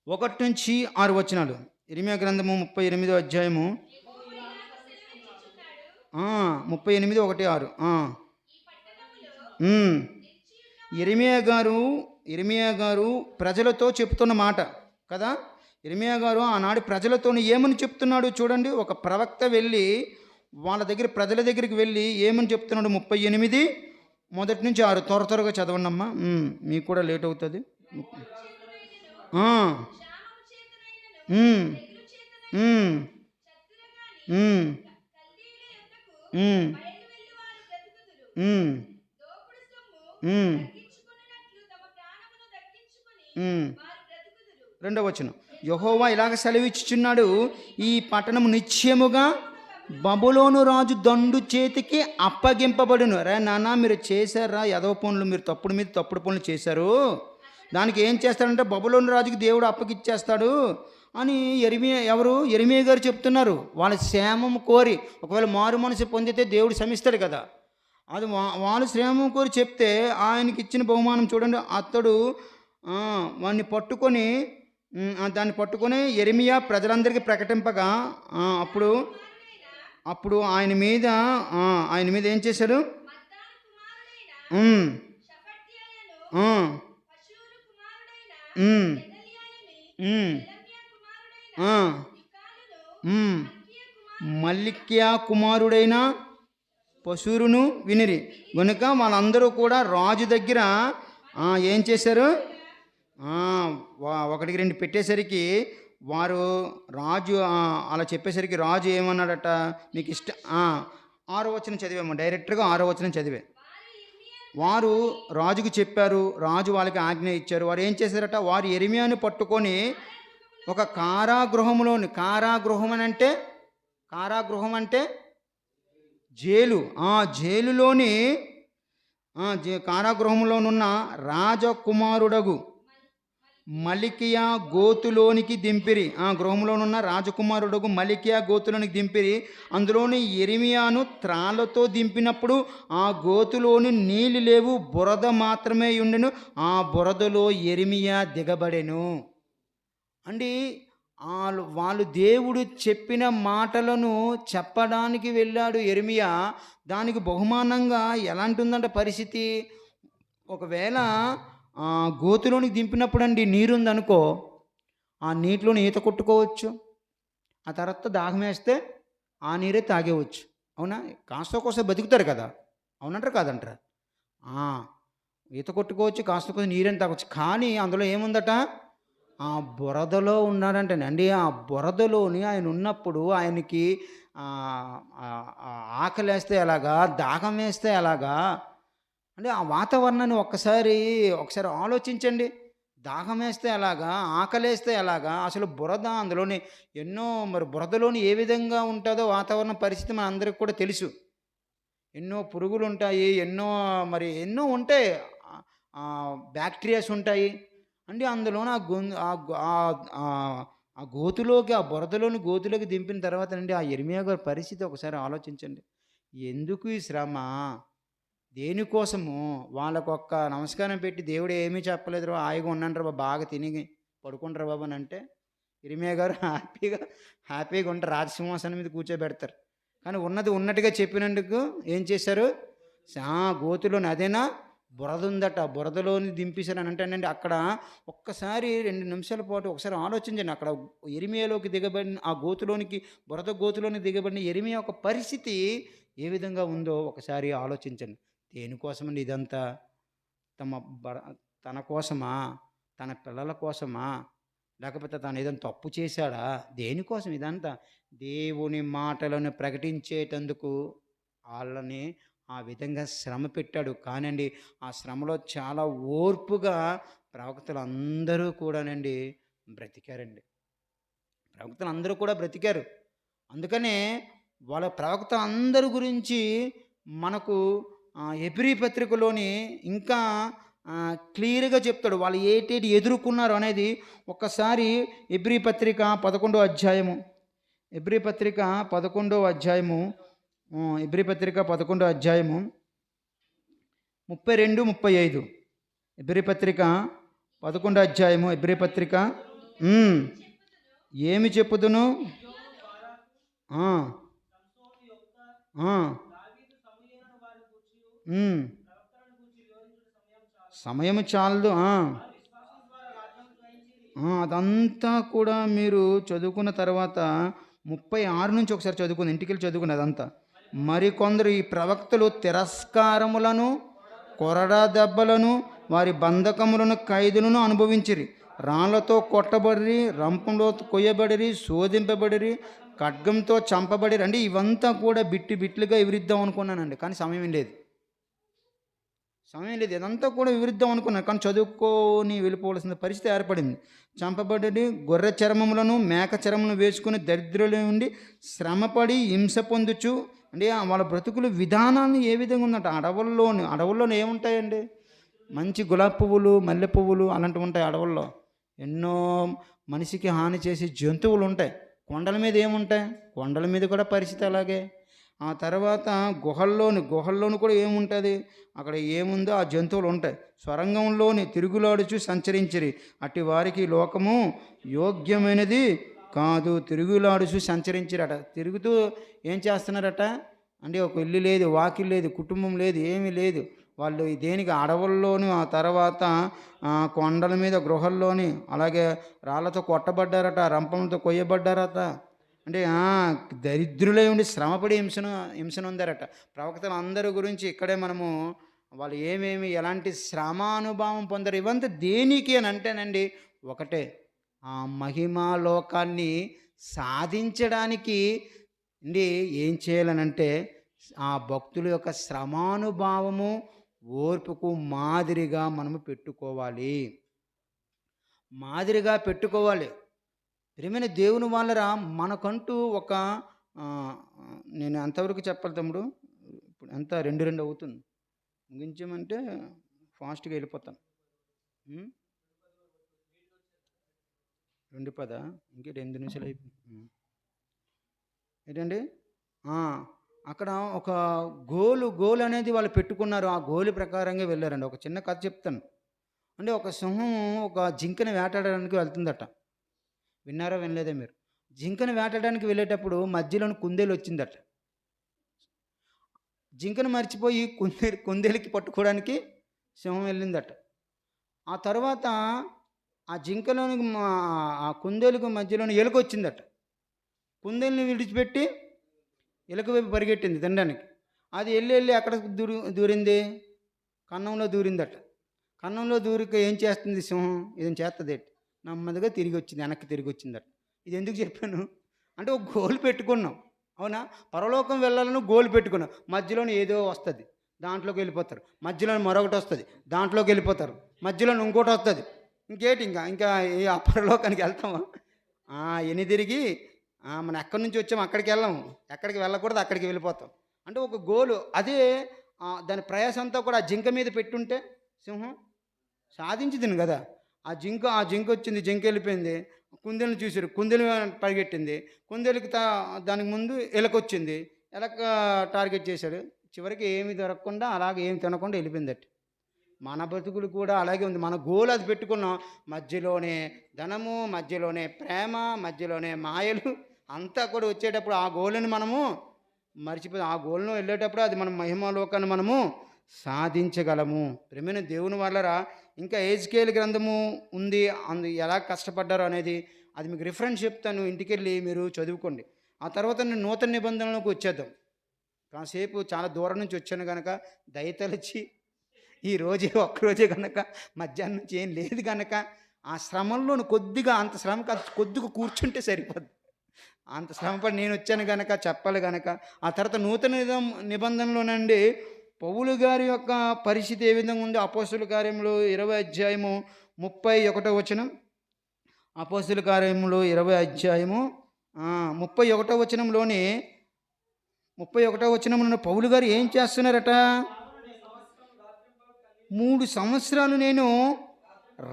S1: 1 నుంచి 6 వచనాలు. యెరెమీయా గ్రంథము 38వ అధ్యాయము 38 1 6. యెరెమీయా గారు ప్రజలతో చెప్తున్న మాట కదా. యెరెమీయా గారు ఆనాడు ప్రజలతో ఏమని చెప్తున్నాడు చూడండి. ఒక ప్రవక్త వెళ్ళి వాళ్ళ దగ్గర, ప్రజల దగ్గరికి వెళ్ళి ఏమని చెప్తున్నాడు? 38 1 నుంచి 6 త్వరగా చదవండి అమ్మా, మీకు కూడా లేట్ అవుతుంది. రెండవ వచనం, యెహోవా ఇలాగ సెలవిచ్చుచున్నాడు, ఈ పట్టణము నిశ్చయముగా బబులోను రాజు దండు చేతికి అప్పగింపబడును. రా నాన్న, మీరు చేశారా యదవ పనులు, మీరు తప్పుడు మీద తప్పుడు పనులు చేశారు, దానికి ఏం చేస్తాడంటే బబులోను రాజుకి దేవుడు అప్పగిచ్చేస్తాడు అని యెరెమీయా గారు చెప్తున్నారు. వాళ్ళ క్షేమం కోరి, ఒకవేళ మారు మనసు పొందితే దేవుడు క్షమిస్తాడు కదా, అది వాళ్ళు క్షేమం కోరి చెప్తే ఆయనకి ఇచ్చిన బహుమానం చూడండి. అతడు వాడిని పట్టుకొని, దాన్ని పట్టుకొని యెరెమీయా ప్రజలందరికీ ప్రకటింపగా అప్పుడు ఆయన మీద ఏం చేశారు? మల్కియా కుమారుడైన పశూరును వినిరి గనుక వాళ్ళందరూ కూడా రాజు దగ్గర ఏం చేశారు? 1 2 పెట్టేసరికి వారు రాజు అలా చెప్పేసరికి రాజు ఏమన్నాడట? మీకు ఇష్టం 6వ వచనం చదివాము, డైరెక్ట్గా 6వ వచనం చదివే. వారు రాజుకు చెప్పారు, రాజు వాళ్ళకి ఆజ్ఞ ఇచ్చారు. వారు ఏం చేశారట? వారు యెరెమీయాను పట్టుకొని ఒక కారాగృహంలోని, కారాగృహం అంటే జైలు, జైలులోని కారాగృహంలోనున్న రాజకుమారుడగు
S2: మలికియా గోతులోనికి దింపిరి. గృహంలోనున్న రాజకుమారుడుకు మలికియా గోతులోనికి దింపిరి. అందులోని యెరెమీయాను త్రాళ్ళతో దింపినప్పుడు ఆ గోతులోని నీళ్ళు లేవు, బురద మాత్రమే ఉండెను. ఆ బురదలో యెరెమీయా దిగబడెను. అండి, వాళ్ళు దేవుడు చెప్పిన మాటలను చెప్పడానికి వెళ్ళాడు యెరెమీయా. దానికి బహుమానంగా ఎలాంటి ఉందంటే పరిస్థితి, ఒకవేళ గోతులోనికి దింపినప్పుడండి నీరుందనుకో, ఆ నీటిలోని ఈత కొట్టుకోవచ్చు. ఆ తర్వాత దాహం వేస్తే ఆ నీరే తాగేవచ్చు. అవునా? కాస్తో కోస్తో బతుకుతారు కదా! అవునంటారా కాదంటారా? ఆ! ఈత కొట్టుకోవచ్చు, కాస్త కోస్త నీరైనా తాగొచ్చు. కానీ అందులో ఏముందట? ఆ బురదలో ఉన్నాడంటేనండి. ఆ బురదలోని ఆయన ఉన్నప్పుడు ఆయనకి ఆకలేస్తే ఎలాగా? దాహం వేస్తే ఎలాగా? అంటే ఆ వాతావరణాన్ని ఒకసారి ఆలోచించండి. దాహం వేస్తే ఎలాగా? ఆకలేస్తే ఎలాగా? అసలు బురద అందులోని ఎన్నో, మరి బురదలోని ఏ విధంగా ఉంటుందో వాతావరణ పరిస్థితి మనందరికి కూడా తెలుసు. ఎన్నో పురుగులుంటాయి. ఎన్నో ఉంటాయి. బ్యాక్టీరియాస్ ఉంటాయి. అంటే అందులోన ఆ గొం ఆ గొ ఆహ్, ఆహ్, ఆ గోతిలోకి, ఆ బురదలోని గోతిలోకి దింపిన తర్వాతనండి ఆ యెరెమీయా గారి పరిస్థితి ఒకసారి ఆలోచించండి. ఎందుకు ఈ శ్రమ? దేనికోసము? వాళ్ళకొక్క నమస్కారం పెట్టి దేవుడు ఏమీ చెప్పలేదురా, హాయిగా ఉండండిరా బాబు, బాగా తిని పడుకోండిరా బాబు అని అంటే, యెరెమీయా గారు హ్యాపీగా ఉంటారు. రాజసింహాసనం మీద కూర్చోబెడతారు. కానీ ఉన్నది ఉన్నట్టుగా చెప్పినందుకు ఏం చేశారు? గోతిలోని అదేనా బురదుందట. బురదలోని దింపేశారని అంటేనండి, అక్కడ ఒక్కసారి 2 నిమిషాల పాటు ఒకసారి ఆలోచించండి. అక్కడ యెరెమీయాలోకి దిగబడిన ఆ గోతిలోనికి, బురద గోతిలోనికి దిగబడిన యెరెమీయా యొక్క పరిస్థితి ఏ విధంగా ఉందో ఒకసారి ఆలోచించండి. దేనికోసమండి ఇదంతా? తమ బర తన కోసమా? తన పిల్లల కోసమా? లేకపోతే తనేదైనా తప్పు చేశాడా? దేనికోసం ఇదంతా? దేవుని మాటలను ప్రకటించేటందుకు ఆళ్ళని ఆ విధంగా శ్రమ పెట్టాడు. కానండి, ఆ శ్రమలో చాలా ఓర్పుగా ప్రవక్తలందరూ కూడానండి బ్రతికారండి. ప్రవక్తలందరూ కూడా బ్రతికారు. అందుకనే వాళ్ళ ప్రవక్తలందరి గురించి మనకు హెబ్రీ పత్రికలోని ఇంకా క్లియర్‌గా చెప్తాడు. వాళ్ళు ఏటేటి ఎదుర్కొన్నారు అనేది. ఒక్కసారి హెబ్రీ పత్రిక 11వ అధ్యాయము. హెబ్రీ పత్రిక 11వ అధ్యాయము. హెబ్రీ పత్రిక 11వ అధ్యాయము 32, 35. హెబ్రీ పత్రిక 11వ అధ్యాయము. హెబ్రీ పత్రిక హ్మ్. ఏమి చెప్పుదును? ఆ! ఆ! హ్మ్. సమయము చాలదు. అదంతా కూడా మీరు చదువుకున్న తర్వాత 36 నుంచి ఒకసారి చదువుకుంది. ఇంటికెళ్ళి చదువుకుని అదంతా. మరికొందరు ఈ ప్రవక్తలు తిరస్కారములను, కొరడా దెబ్బలను, వారి బంధకములను, ఖైదులను అనుభవించిరి. రాళ్లతో కొట్టబడిరి, రంపంలో కొయ్యబడిరి, శోధింపబడిరి, ఖడ్గంతో చంపబడిరి. అంటే ఇవంతా కూడా బిట్లుగా వివరిద్దాం అనుకున్నానండి, కానీ సమయం లేదు. ఇదంతా కూడా వివరిద్దాం అనుకున్నాను, కానీ చదువుకొని వెళ్ళిపోవలసిన పరిస్థితి ఏర్పడింది. చంపబడి గొర్రె చర్మములను, మేక చర్మములను వేసుకుని దరిద్రులు ఉండి శ్రమపడి హింస పొందుచు. అంటే వాళ్ళ బ్రతుకుల విధానాన్ని ఏ విధంగా ఉందంట? అడవుల్లోనే ఏముంటాయండి? మంచి గులాబీ పువ్వులు, మల్లె పువ్వులు అలాంటివి ఉంటాయి అడవుల్లో. ఎన్నో మనిషికి హాని చేసే జంతువులు ఉంటాయి. కొండల మీద ఏముంటాయి? కొండల మీద కూడా పరిస్థితి అలాగే. ఆ తర్వాత గుహల్లోని కూడా ఏముంటుంది? అక్కడ ఏముందో ఆ జంతువులు ఉంటాయి. స్వరంగంలోని తిరుగులాడుచు సంచరించిరి. అట్టి వారికి లోకము యోగ్యమైనది కాదు. తిరుగులాడుచు సంచరించిరట. తిరుగుతూ ఏం చేస్తున్నారట? అంటే ఒక ఇల్లు లేదు, వాకిల్ లేదు, కుటుంబం లేదు, ఏమీ లేదు. వాళ్ళు దేనికి అడవుల్లోనూ, ఆ తర్వాత కొండల మీద గృహల్లోని, అలాగే రాళ్ళతో కొట్టబడ్డారట, రంపంతో కొయ్యబడ్డారట. అంటే దరిద్రులై ఉండి శ్రమపడి హింసనొందారట. ప్రవక్తలు అందరి గురించి ఇక్కడే మనము వాళ్ళు ఎలాంటి శ్రమానుభవం పొందారు, ఇవంతా దేనికి అని అంటేనండి ఒకటే, ఆ మహిమా లోకాన్ని సాధించడానికి అండి ఏం చేయాలనంటే, ఆ భక్తుల యొక్క శ్రమానుభావము, ఓర్పుకు మాదిరిగా మనము పెట్టుకోవాలి. ప్రియమైన దేవుని వాళ్ళరా, మనకంటూ ఒక నేను ఎంతవరకు చెప్పాలి తమ్ముడు? ఇప్పుడు ఎంత 2 అవుతుంది. ముగించమంటే ఫాస్ట్‌గా వెళ్ళిపోతాను. 2:10 ఇంకేంటి 8 నిమిషాలు అయిపోయింది. ఏంటండి ఆ, అక్కడ ఒక గోల్ అనేది వాళ్ళు పెట్టుకున్నారు. ఆ గోలు ప్రకారంగా వెళ్ళారండి. ఒక చిన్న కథ చెప్తాను. అంటే ఒక సింహం ఒక జింకని వేటాడడానికి వెళ్తుందట. విన్నారా వినలేదా మీరు? జింకని వేటాడడానికి వెళ్ళేటప్పుడు మధ్యలోని కుందేలు వచ్చిందట. జింకను మర్చిపోయి కుందేలుకి పట్టుకోవడానికి సింహం వెళ్ళిందట. ఆ తర్వాత ఆ జింకలోని ఆ కుందేలుకు మధ్యలోని ఎలుక వచ్చిందట. కుందేలుని విడిచిపెట్టి ఎలుక వైపు పరిగెట్టింది తినడానికి. అది వెళ్ళి ఎక్కడ దూరింది? కన్నంలో దూరిందట. కన్నంలో దూరిక ఏం చేస్తుంది సింహం? ఇది చేస్తుంది ఏంటి? నెమ్మదిగా తిరిగి వచ్చింది, వెనక్కి తిరిగి వచ్చిందట. ఇది ఎందుకు చెప్పాను అంటే ఒక గోల్ పెట్టుకున్నాం. అవునా? పరలోకం వెళ్ళాలని గోల్ పెట్టుకున్నాం. మధ్యలోనే ఏదో వస్తుంది, దాంట్లోకి వెళ్ళిపోతారు. మధ్యలో మరొకటి వస్తుంది, దాంట్లోకి వెళ్ళిపోతారు. మధ్యలో ఇంకోటి వస్తుంది, ఇంకేటి ఇంకా ఈ పరలోకానికి వెళ్తామా? ఎన్ని తిరిగి మనం ఎక్కడి నుంచి వచ్చాము అక్కడికి వెళ్ళాము, ఎక్కడికి వెళ్ళకూడదు అక్కడికి వెళ్ళిపోతాం. అంటే ఒక గోలు అదే. దాని ప్రయాసం అంతా కూడా ఆ జింక మీద పెట్టుంటే సింహం సాధించింది కదా. ఆ జింక వచ్చింది, జింక వెళ్ళిపోయింది. కుందేలుని చూసారు, కుందేలు పరిగెట్టింది. కుందేలుకి దానికి ముందు ఎలకొచ్చింది, ఎలక టార్గెట్ చేశాడు. చివరికి ఏమి దొరకకుండా అలాగే ఏమి తినకుండా వెళ్ళిపోయిందట. మన బతుకులు కూడా అలాగే ఉంది. మన గోల్ అది పెట్టుకున్నాం. మధ్యలోనే ధనము, మధ్యలోనే ప్రేమ, మధ్యలోనే మాయలు అంతా కూడా వచ్చేటప్పుడు ఆ గోలుని మనము మర్చిపోయి ఆ గోల్ను వెళ్ళేటప్పుడు అది మన మహిమలోకాన్ని మనము సాధించగలము. ప్రేమైన దేవుని వల్లరా ఇంకా ఎహెజ్కేలు గ్రంథము ఉంది, ఎలా కష్టపడ్డారో అనేది అది మీకు రిఫరెన్స్ చెప్తాను. ఇంటికి వెళ్ళి మీరు చదువుకోండి. ఆ తర్వాత నేను నూతన నిబంధనలోకి వచ్చేద్దాం. కాసేపు చాలా దూరం నుంచి వచ్చాను కనుక దయతలిచి ఈరోజే ఒక్కరోజే కనుక మధ్యాహ్నం నుంచి ఏం లేదు కనుక ఆ శ్రమంలోను కొద్దిగా అంత శ్రమ కొద్దిగా కూర్చుంటే సరిపోద్ది. అంత శ్రమపడి నేను వచ్చాను కనుక చెప్పాలి కనుక. ఆ తర్వాత నూతన నిబంధనలోనండి పౌలు గారి యొక్క పరిస్థితి ఏ విధంగా ఉంది? అపోస్తుల కార్యములు 20వ అధ్యాయము 31వ వచనం. అపోస్తుల కార్యములు 20వ అధ్యాయము 31వ వచనంలోని 31వ వచనంలో పౌలు గారు ఏం చేస్తున్నారట? 3 సంవత్సరాలు నేను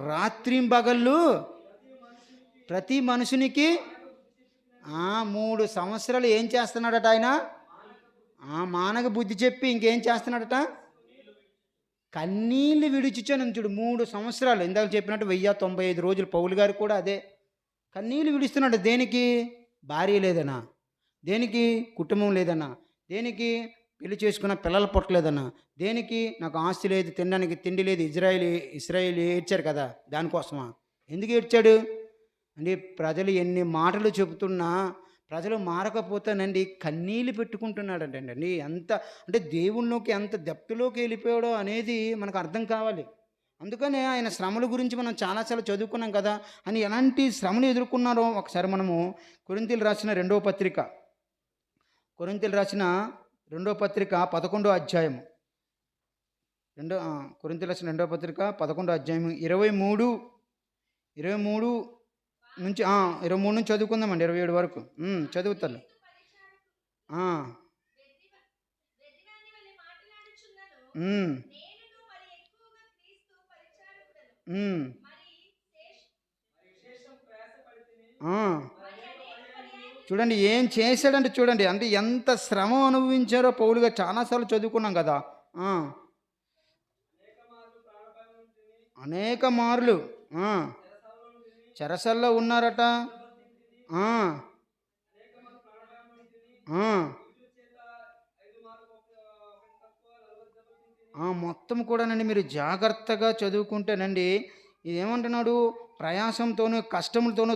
S2: రాత్రింబగళ్ళు ప్రతి మనుషునికి 3 సంవత్సరాలు ఏం చేస్తున్నాడట ఆయన? మానక బుద్ధి చెప్పి ఇంకేం చేస్తున్నాడట? కన్నీళ్ళు విడిచిచ్చాను చూడు. 3 సంవత్సరాలు ఇందాక చెప్పినట్టు 1095 రోజులు పౌలు గారు కూడా అదే కన్నీళ్ళు విడుస్తున్నాడు. దేనికి? భార్య లేదనా? దేనికి? కుటుంబం లేదన్నా? దేనికి? పెళ్లి చేసుకున్న పిల్లలు పుట్టలేదన్నా? దేనికి? నాకు ఆస్తి లేదు, తినడానికి తిండి లేదు. ఇస్రాయేల్ ఏడ్చారు కదా, దానికోసమా? ఎందుకు ఏడ్చాడు అంటే ప్రజలు ఎన్ని మాటలు చెబుతున్నా ప్రజలు మారకపోతానండి కన్నీళ్ళు పెట్టుకుంటున్నాడంటండి. ఎంత అంటే దేవుళ్ళలోకి ఎంత డెప్త్లోకి వెళ్ళిపోయాడో అనేది మనకు అర్థం కావాలి. అందుకనే ఆయన శ్రమల గురించి మనం చాలాసార్లు చదువుకున్నాం కదా. అని ఎలాంటి శ్రమలు ఎదుర్కొన్నారో ఒకసారి మనము కొరింథీయులు రాసిన 2వ పత్రిక 11వ అధ్యాయము కొరింథీయులు రాసిన 2వ పత్రిక 11వ అధ్యాయము 23 నుంచి 23 నుంచి చదువుకుందామండి 27 వరకు చదువుతాను. చూడండి ఏం చేశాడంటే, చూడండి అంటే ఎంత శ్రమ అనుభవించారో పౌలు గారు చాలాసార్లు చదువుకున్నాం కదా. అనేక మార్లు చెరసల్లో ఉన్నారట. మొత్తం కూడానండి మీరు జాగ్రత్తగా చదువుకుంటేనండి ఇదేమంటున్నాడు? ప్రయాసంతోనూ కష్టములతోనూ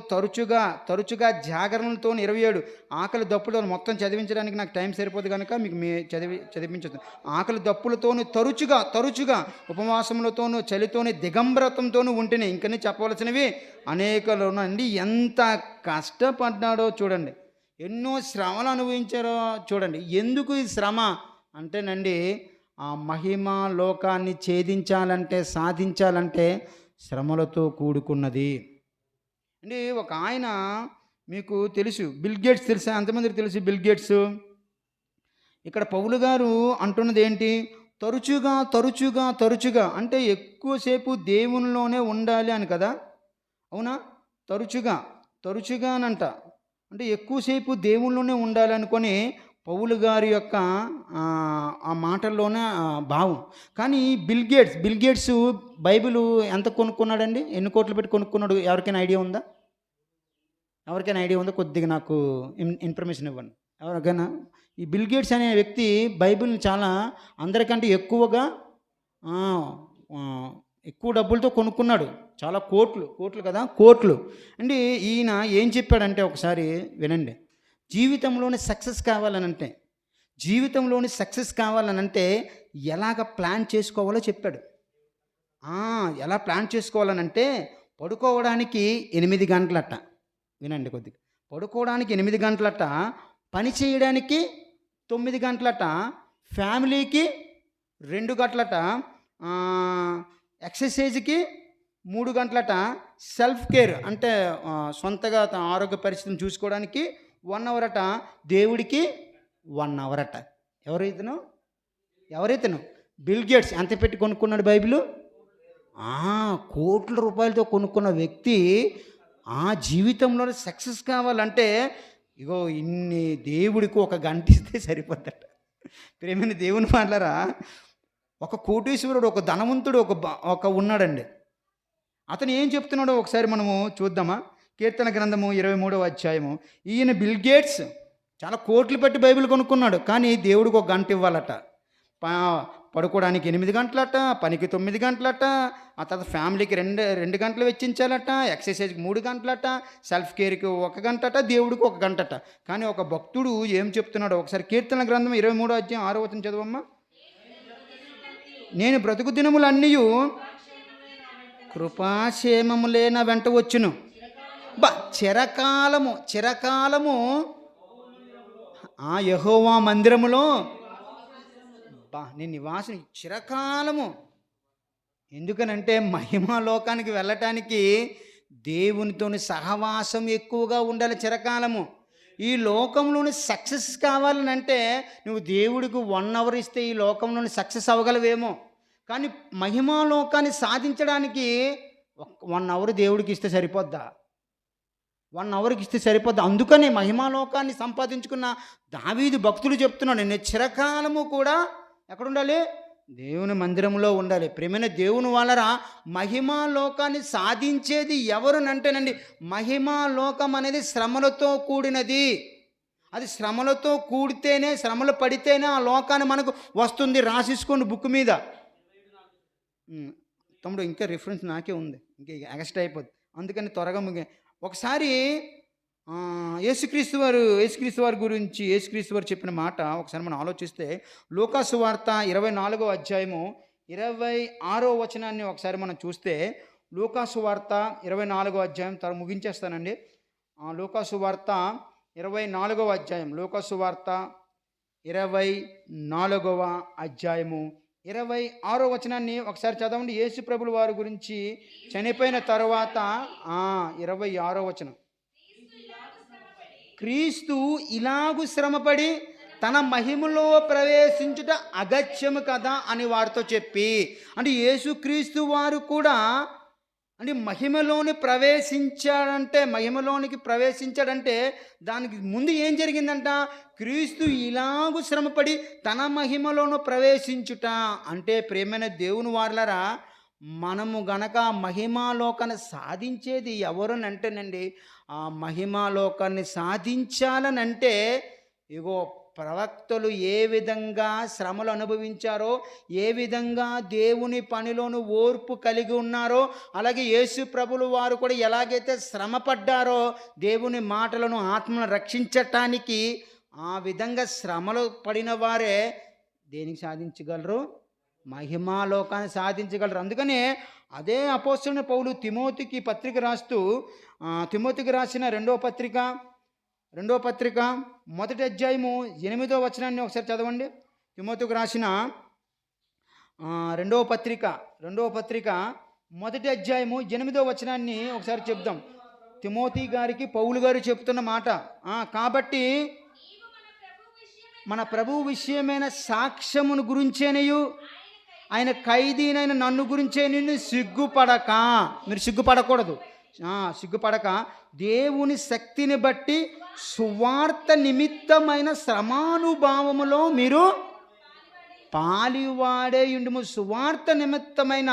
S2: తరచుగా జాగరణలతో 27 ఆకలి దప్పులతో మొత్తం చదివించడానికి నాకు టైం సరిపోదు కనుక మీకు చదివించదు. ఆకలి దప్పులతోనూ తరచుగా ఉపవాసములతోనూ చలితోనూ దిగంబరతంతోనూ ఉంటేనే ఇంకనే చెప్పవలసినవి అనేకలు అండి. ఎంత కష్టపడ్డాడో చూడండి, ఎన్నో శ్రమలు అనుభవించారో చూడండి. ఎందుకు ఈ శ్రమ అంటేనండి ఆ మహిమ లోకాన్ని ఛేదించాలంటే సాధించాలంటే శ్రమలతో కూడుకున్నది అండి. ఒక ఆయన మీకు తెలుసు, బిల్ గేట్స్ తెలుసా? ఎంతమందికి తెలుసు బిల్ గేట్స్? ఇక్కడ పౌలు గారు అంటున్నది ఏంటి? తరచుగా అంటే ఎక్కువసేపు దేవునిలోనే ఉండాలి అని కదా. అవునా? తరచుగానంట అంటే ఎక్కువసేపు దేవుళ్ళలోనే ఉండాలనుకొని పౌలు గారి యొక్క ఆ మాటల్లోనే భావం. కానీ బిల్ గేట్స్ బైబిల్ ఎంత కొనుక్కున్నాడండి? ఎన్ని కోట్లు పెట్టి కొనుక్కున్నాడు? ఎవరికైనా ఐడియా ఉందా? కొద్దిగా నాకు ఇన్ఫర్మేషన్ ఇవ్వండి ఎవరికైనా. ఈ బిల్ గేట్స్ అనే వ్యక్తి బైబిల్ని చాలా అందరికంటే ఎక్కువగా ఆ, ఆ, ఎక్కువ డబ్బులతో కొనుక్కున్నాడు. చాలా కోట్లు కదా, కోట్లు. అంటే ఈయన ఏం చెప్పాడంటే ఒకసారి వినండి. జీవితంలోని సక్సెస్ కావాలనంటే ఎలాగ ప్లాన్ చేసుకోవాలో చెప్పాడు. ఎలా ప్లాన్ చేసుకోవాలనంటే పడుకోవడానికి 8 గంటలట. వినండి కొద్దిగా. పడుకోవడానికి 8 గంటలట, పని చేయడానికి 9 గంటలట, ఫ్యామిలీకి 2 గంటలట, ఎక్సర్సైజ్కి 3 గంటలట, సెల్ఫ్ కేర్ అంటే సొంతగా తన ఆరోగ్య పరిస్థితిని చూసుకోవడానికి 1 అవర్ అట, దేవుడికి 1 అవర్ అట. ఎవరైతేను బిల్ గేట్స్ ఎంత పెట్టి కొనుక్కున్నాడు బైబిల్? కోట్ల రూపాయలతో కొనుక్కున్న వ్యక్తి జీవితంలో సక్సెస్ కావాలంటే ఇగో ఇన్ని దేవుడికి 1 గంట ఇస్తే సరిపోద్దట. ప్రేమైన దేవుని మాట్లారా, ఒక కోటీశ్వరుడు, ఒక ధనవంతుడు ఒక ఉన్నాడండి. అతను ఏం చెప్తున్నాడో ఒకసారి మనము చూద్దామా? కీర్తన గ్రంథము 23వ అధ్యాయము. ఈయన బిల్ గేట్స్ చాలా కోట్లు పెట్టి బైబిల్ కొనుక్కున్నాడు. కానీ దేవుడికి 1 గంట ఇవ్వాలట. పడుకోవడానికి 8 గంటలట, పనికి 9 గంటలట, ఆ తర్వాత ఫ్యామిలీకి 2 గంటలు వెచ్చించాలట, ఎక్సర్సైజ్కి 3 గంటలట, సెల్ఫ్ కేర్కి 1 గంటట, దేవుడికి 1 గంటట. కానీ ఒక భక్తుడు ఏం చెప్తున్నాడు ఒకసారి కీర్తన గ్రంథం 23వ అధ్యాయం 6వ వచనం చదవమ్మా. నేను బ్రతుకు దినములన్నీ కృపాక్షేమములే నా వెంట వచ్చును. చిరకాలము యెహోవా మందిరములో నేను నివాసం చిరకాలము. ఎందుకనంటే మహిమాలోకానికి వెళ్ళటానికి దేవునితోని సహవాసం ఎక్కువగా ఉండాలి చిరకాలము. ఈ లోకంలోని సక్సెస్ కావాలనంటే నువ్వు దేవుడికి 1 అవర్ ఇస్తే ఈ లోకంలోని సక్సెస్ అవ్వగలవేమో. కానీ మహిమాలోకాన్ని సాధించడానికి 1 అవర్ దేవుడికి ఇస్తే సరిపోద్దా? 1 అవర్కి ఇస్తే సరిపోద్దా? అందుకనే మహిమాలోకాన్ని సంపాదించుకున్న దావీదు భక్తుడు చెప్తున్నాడు, నేను చిరకాలము కూడా ఎక్కడ ఉండాలి? దేవుని మందిరంలో ఉండాలి. ప్రేమైన దేవుని వాళ్ళరా, మహిమాలోకాన్ని సాధించేది ఎవరునంటేనండి, మహిమాలోకం అనేది శ్రమలతో కూడినది. అది శ్రమలతో కూడితేనే, శ్రమలు పడితేనే ఆ లోకాన్ని మనకు వస్తుంది. రాసేసుకోండి బుక్ మీద. తమ్ముడు ఇంకా రిఫరెన్స్ నాకే ఉంది, ఇంకా ఎక్స్ట్రా అయిపోద్ది, అందుకని త్వరగా ఒకసారి యేసుక్రీస్తు వారి గురించి యేసుక్రీస్తు వారు చెప్పిన మాట ఒకసారి మనం ఆలోచిస్తే, లూకాసు వార్త 24వ అధ్యాయము 26వ వచనాన్ని ఒకసారి మనం చూస్తే, లూకాసు వార్త 24వ అధ్యాయం తర్వాత ముగించేస్తానండి. లూకాసు వార్త 24వ అధ్యాయం, లూకాసు వార్త 24వ అధ్యాయము 26వ వచనాన్ని ఒకసారి చదవండి. యేసు ప్రభుల వారి గురించి చనిపోయిన తర్వాత 26వ వచనం. క్రీస్తు ఇలాగు శ్రమపడి తన మహిమలో ప్రవేశించుట అగత్యము కదా అని వారితో చెప్పి, అంటే యేసుక్రీస్తు వారు కూడా అంటే మహిమలోనికి ప్రవేశించాడంటే దానికి ముందు ఏం జరిగిందంట? క్రీస్తు ఇలాగు శ్రమపడి తన మహిమలోను ప్రవేశించుట. అంటే ప్రేమైన దేవుని వారలరా, మనము గనక మహిమాలోకాన్ని సాధించేది ఎవరనంటేనండి, ఆ మహిమాలోకాన్ని సాధించాలనంటే ఇగో ప్రవక్తలు ఏ విధంగా శ్రమలు అనుభవించారో, ఏ విధంగా దేవుని పనిలోను ఓర్పు కలిగి ఉన్నారో, అలాగే యేసు ప్రభులు వారు కూడా ఎలాగైతే శ్రమ పడ్డారో దేవుని మాటలను ఆత్మను రక్షించటానికి, ఆ విధంగా శ్రమలు పడిన వారే దేనికి సాధించగలరు? మహిమాలోకాన్ని సాధించగలరు. అందుకనే అదే అపోస్తలుడైన పౌలు తిమోతికి పత్రిక రాస్తూ, తిమోతికి రాసిన రెండవ పత్రిక 1వ అధ్యాయము 8వ వచనాన్ని ఒకసారి చదవండి. తిమోతికి రాసిన రెండవ పత్రిక 1వ అధ్యాయము 8వ వచనాన్ని ఒకసారి చెప్దాం. తిమోతి గారికి పౌలు గారు చెప్తున్న మాట. కాబట్టి మన ప్రభువు విషయమైన సాక్ష్యమును గురించేనయు ఆయన ఖైదీనైన నన్ను గురించే నిన్ను సిగ్గుపడక, మీరు సిగ్గుపడకూడదు. సిగ్గుపడక దేవుని శక్తిని బట్టి సువార్త నిమిత్తమైన శ్రమానుభావములో మీరు పాలివాడే ఉండుము. సువార్త నిమిత్తమైన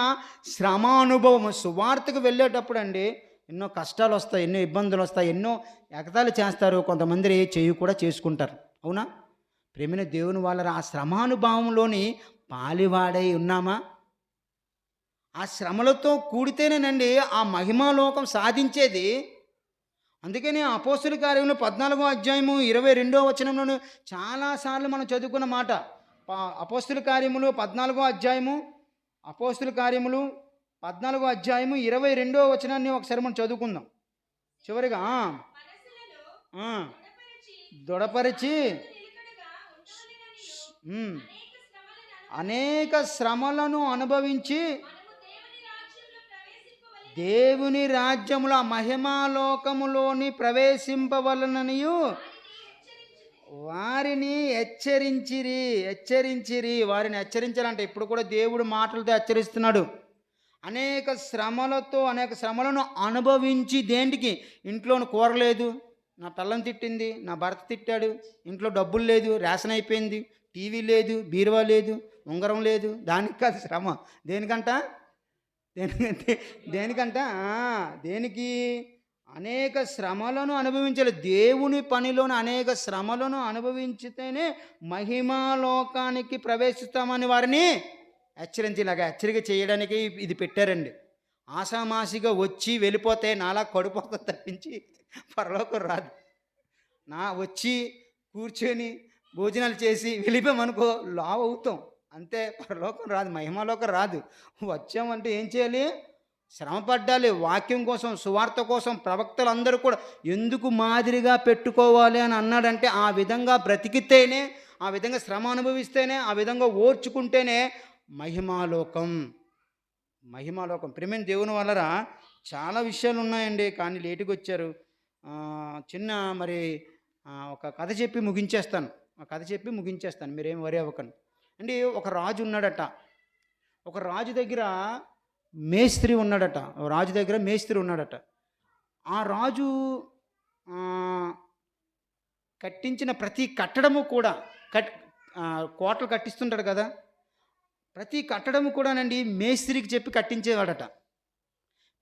S2: శ్రమానుభవము. సువార్తకు వెళ్ళేటప్పుడు అండి ఎన్నో కష్టాలు వస్తాయి, ఎన్నో ఇబ్బందులు వస్తాయి, ఎన్నో ఎగతాళి చేస్తారు, కొంతమంది చేయి కూడా చేసుకుంటారు. అవునా ప్రేమైన దేవుని వాళ్ళ ఆ శ్రమానుభావంలోని పాలివాడై ఉన్నామా? ఆ శ్రమలతో కూడితేనేనండి ఆ మహిమాలోకం సాధించేది. అందుకని అపోస్తుల కార్యములు 14వ అధ్యాయము 22వ వచనంలోను చాలాసార్లు మనం చదువుకున్న మాట. అపోస్తుల కార్యములు 14వ అధ్యాయము, అపోస్తుల కార్యములు 14వ అధ్యాయము 22వ వచనాన్ని ఒకసారి మనం చదువుకుందాం. చివరిగా దృఢపరిచి అనేక శ్రమలను అనుభవించి దేవుని రాజ్యముల మహిమాలోకములోని ప్రవేశింపవలననియు వారిని హెచ్చరించిరి. వారిని హెచ్చరించాలంటే ఇప్పుడు కూడా దేవుడు మాటలతో హెచ్చరిస్తున్నాడు. అనేక శ్రమలను అనుభవించి, దేంటికి? ఇంట్లోని కూర లేదు, నా పిల్లని తిట్టింది, నా భర్త తిట్టాడు, ఇంట్లో డబ్బులు లేదు, రేషన్ అయిపోయింది, టీవీ లేదు, బీరువా లేదు, ఉంగరం లేదు. దానికి కాదు శ్రమ. దేనికి అనేక శ్రమలను అనుభవించాలి. దేవుని పనిలోని అనేక శ్రమలను అనుభవించితేనే మహిమాలోకానికి ప్రవేశిస్తామని వారిని హెచ్చరిక చేయడానికి ఇది పెట్టారండి. ఆషామాషిగా వచ్చి వెళ్ళిపోతే నాలా కడుపుతో తప్పించి పరలోకం రాదు. వచ్చి కూర్చొని భోజనాలు చేసి వెళ్ళిపోయామనుకో లావ్ అవుతాం, అంతే. పరలోకం రాదు, మహిమాలోకం రాదు. వచ్చామంటే ఏం చేయాలి? శ్రమ పడ్డాలి. వాక్యం కోసం, సువార్త కోసం ప్రవక్తలు అందరూ కూడా ఎందుకు మాదిరిగా పెట్టుకోవాలి అని అన్నాడంటే ఆ విధంగా బ్రతికితేనే, ఆ విధంగా శ్రమ అనుభవిస్తేనే, ఆ విధంగా ఓర్చుకుంటేనే మహిమాలోకం. ప్రేమైన దేవుని వలన చాలా విషయాలు ఉన్నాయండి, కానీ లేటుగా వచ్చారు. చిన్న ఒక కథ చెప్పి ముగించేస్తాను. మీరేం వరి అవ్వకండి అండి. ఒక రాజు ఉన్నాడట. ఒక రాజు దగ్గర మేస్త్రి ఉన్నాడట. ఆ రాజు కట్టించిన ప్రతి కట్టడము కూడా కోటలు కట్టిస్తుంటాడు కదా, ప్రతి కట్టడము కూడానండి మేస్త్రికి చెప్పి కట్టించేవాడట.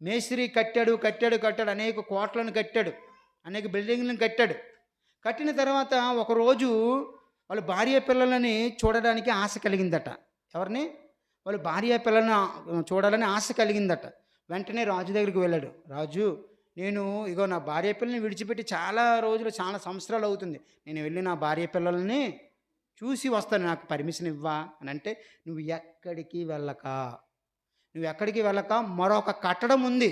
S2: మేస్త్రి కట్టాడు, అనేక కోటలను కట్టాడు, అనేక బిల్డింగ్లను కట్టిన తర్వాత ఒకరోజు వాళ్ళ భార్య పిల్లలని చూడడానికి ఆశ కలిగిందట. ఎవరిని? వాళ్ళ భార్య పిల్లలను చూడాలని ఆశ కలిగిందట. వెంటనే రాజు దగ్గరికి వెళ్ళాడు. రాజు, నేను నా భార్య పిల్లల్ని విడిచిపెట్టి చాలా సంవత్సరాలు అవుతుంది. నేను వెళ్ళి నా భార్య పిల్లల్ని చూసి వస్తాను, నాకు పర్మిషన్ ఇవ్వా అని అంటే, నువ్వు ఎక్కడికి వెళ్ళక మరొక కట్టడం ఉంది,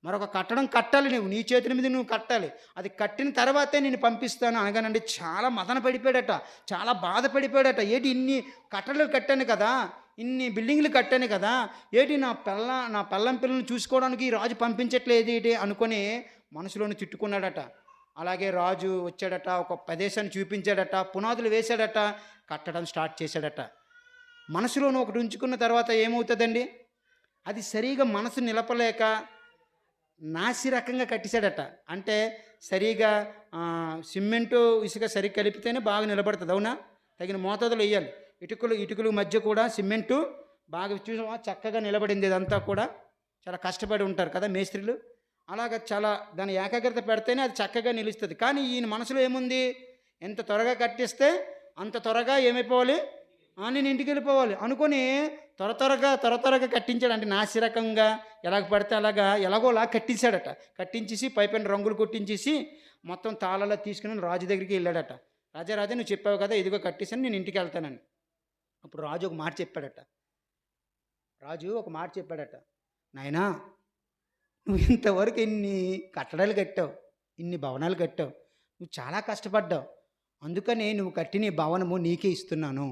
S2: మరొక కట్టడం కట్టాలి. నీ చేతుల మీద నువ్వు కట్టాలి. అది కట్టిన తర్వాతే నేను పంపిస్తాను అనగానండి చాలా మదన పడిపోయాడట, చాలా బాధపడిపోయాడట. ఇన్ని కట్టలు కట్టాను కదా, ఇన్ని బిల్డింగ్లు కట్టాను కదా, నా పిల్లం పిల్లల్ని చూసుకోవడానికి ఈ రాజు పంపించట్లేదు అనుకొని మనసులోని తిట్టుకున్నాడట. అలాగే రాజు వచ్చాడట, ఒక ప్రదేశాన్ని చూపించాడట, పునాదులు వేశాడట, కట్టడం స్టార్ట్ చేశాడట. మనసులోని ఒకటి ఉంచుకున్న తర్వాత ఏమవుతుందండి, అది సరిగా మనసు నిలపలేక నాసి రకంగా కట్టేశాడట. అంటే సరిగా సిమెంటు ఇసుక సరిగ్గా కలిపితేనే బాగా నిలబడుతుంది. అవునా? తగిన మోతాదులు వేయాలి. ఇటుకలు మధ్య కూడా సిమెంటు బాగా చక్కగా నిలబడింది. ఇదంతా కూడా చాలా కష్టపడి ఉంటారు కదా మేస్త్రీలు. అలాగ చాలా దాని ఏకాగ్రత పెడితేనే అది చక్కగా నిలుస్తుంది. కానీ ఈయన మనసులో ఏముంది, ఎంత త్వరగా కట్టిస్తే అంత త్వరగా ఏమైపోవాలి, నేను ఇంటికి వెళ్ళిపోవాలి అనుకొని త్వరగా కట్టించాడు. అంటే నాసిరకంగా ఎలాగ పడితే ఎలాగోలా కట్టించాడట. కట్టించేసి పైపైన రంగులు కొట్టించేసి మొత్తం తాళాలా తీసుకుని రాజు దగ్గరికి వెళ్ళాడట. రాజా నువ్వు చెప్పావు కదా, ఇదిగో కట్టేసాను, నేను ఇంటికి వెళ్తానని. అప్పుడు రాజు ఒక మాట చెప్పాడట. నాయనా, నువ్వు ఇంతవరకు ఇన్ని కట్టడాలు కట్టావు, ఇన్ని భవనాలు కట్టావు, నువ్వు చాలా కష్టపడ్డావు, అందుకని నువ్వు కట్టిన భవనము నీకే ఇస్తున్నాను.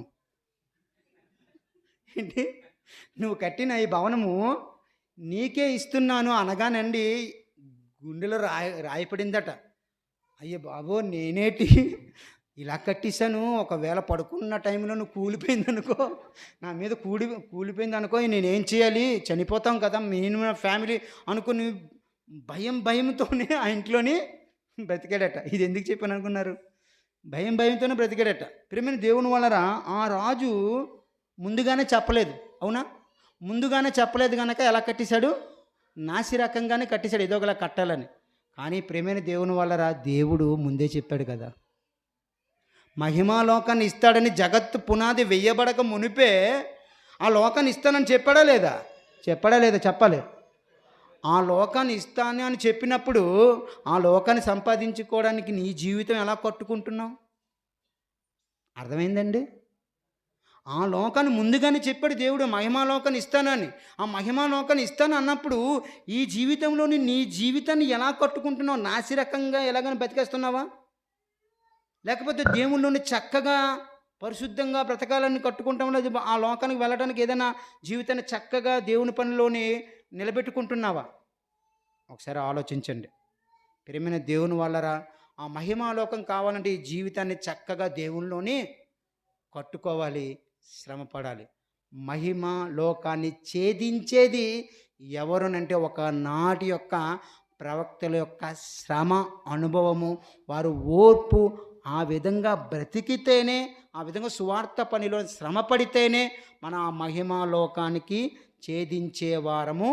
S2: ఏంటి? నువ్వు కట్టిన ఈ భవనము నీకే ఇస్తున్నాను అనగానండి గుండెలో రాయపడిందట. అయ్యో బాబో, నేనేటి ఇలా కట్టేశాను, ఒకవేళ పడుకున్న టైంలో నువ్వు కూలిపోయిందనుకో, నా మీద కూలిపోయింది అనుకో, నేనేం చేయాలి, చనిపోతాం కదా, నేను ఫ్యామిలీ అనుకుని భయంతోనే ఆ ఇంట్లోని బ్రతికాడట. ఇది ఎందుకు చెప్పాను అనుకున్నారు? భయంతోనే బ్రతికాడట. ప్రియమైన దేవుని వలన ఆ రాజు ముందుగానే చెప్పలేదు. అవునా? ముందుగానే చెప్పలేదు గనక ఎలా కట్టేశాడు? నాసిరకంగానే కట్టేశాడు, ఏదో ఒకలా కట్టాలని. కానీ ప్రియమైన దేవుని వలన దేవుడు ముందే చెప్పాడు కదా! మహిమాలోకాన్ని ఇస్తాడని జగత్తు పునాది వెయ్యబడక మునిపే ఆ లోకాన్ని ఇస్తానని చెప్పాడా లేదా? చెప్పాడా లేదా? చెప్పాలి. ఆ లోకాన్ని ఇస్తాను అని చెప్పినప్పుడు ఆ లోకాన్ని సంపాదించుకోవడానికి నీ జీవితం ఎలా కట్టుకుంటున్నావు? అర్థమైందండి? ఆ లోకాన్ని ముందుగానే చెప్పాడు దేవుడు, మహిమాలోకాన్ని ఇస్తానని. ఆ మహిమాలోకాన్ని ఇస్తాను అన్నప్పుడు ఈ జీవితంలోని నీ జీవితాన్ని ఎలా కట్టుకుంటున్నావు? నాసిరకంగా ఎలాగైనా బతికేస్తున్నావా? లేకపోతే దేవుళ్ళలోని చక్కగా పరిశుద్ధంగా బ్రతకాలని కట్టుకుంటాం లేదు, ఆ లోకానికి వెళ్ళడానికి ఏదైనా జీవితాన్ని చక్కగా దేవుని పనిలోని నిలబెట్టుకుంటున్నావా? ఒకసారి ఆలోచించండి. ప్రియమైన దేవుని వల్లరా ఆ మహిమాలోకం కావాలంటే ఈ జీవితాన్ని చక్కగా దేవునిలోని కట్టుకోవాలి, శ్రమపడాలి. మహిమ లోకాన్ని ఛేదించేది ఎవరునంటే ఒకనాటి యొక్క ప్రవక్తల యొక్క శ్రమ అనుభవము, వారు ఓర్పు, ఆ విధంగా బ్రతికితేనే, ఆ విధంగా సువార్త పనిలో శ్రమ పడితేనే మన ఆ మహిమా లోకానికి ఛేదించే వారము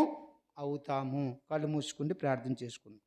S2: అవుతాము. కళ్ళు మూసుకుండి ప్రార్థన చేసుకుందాం.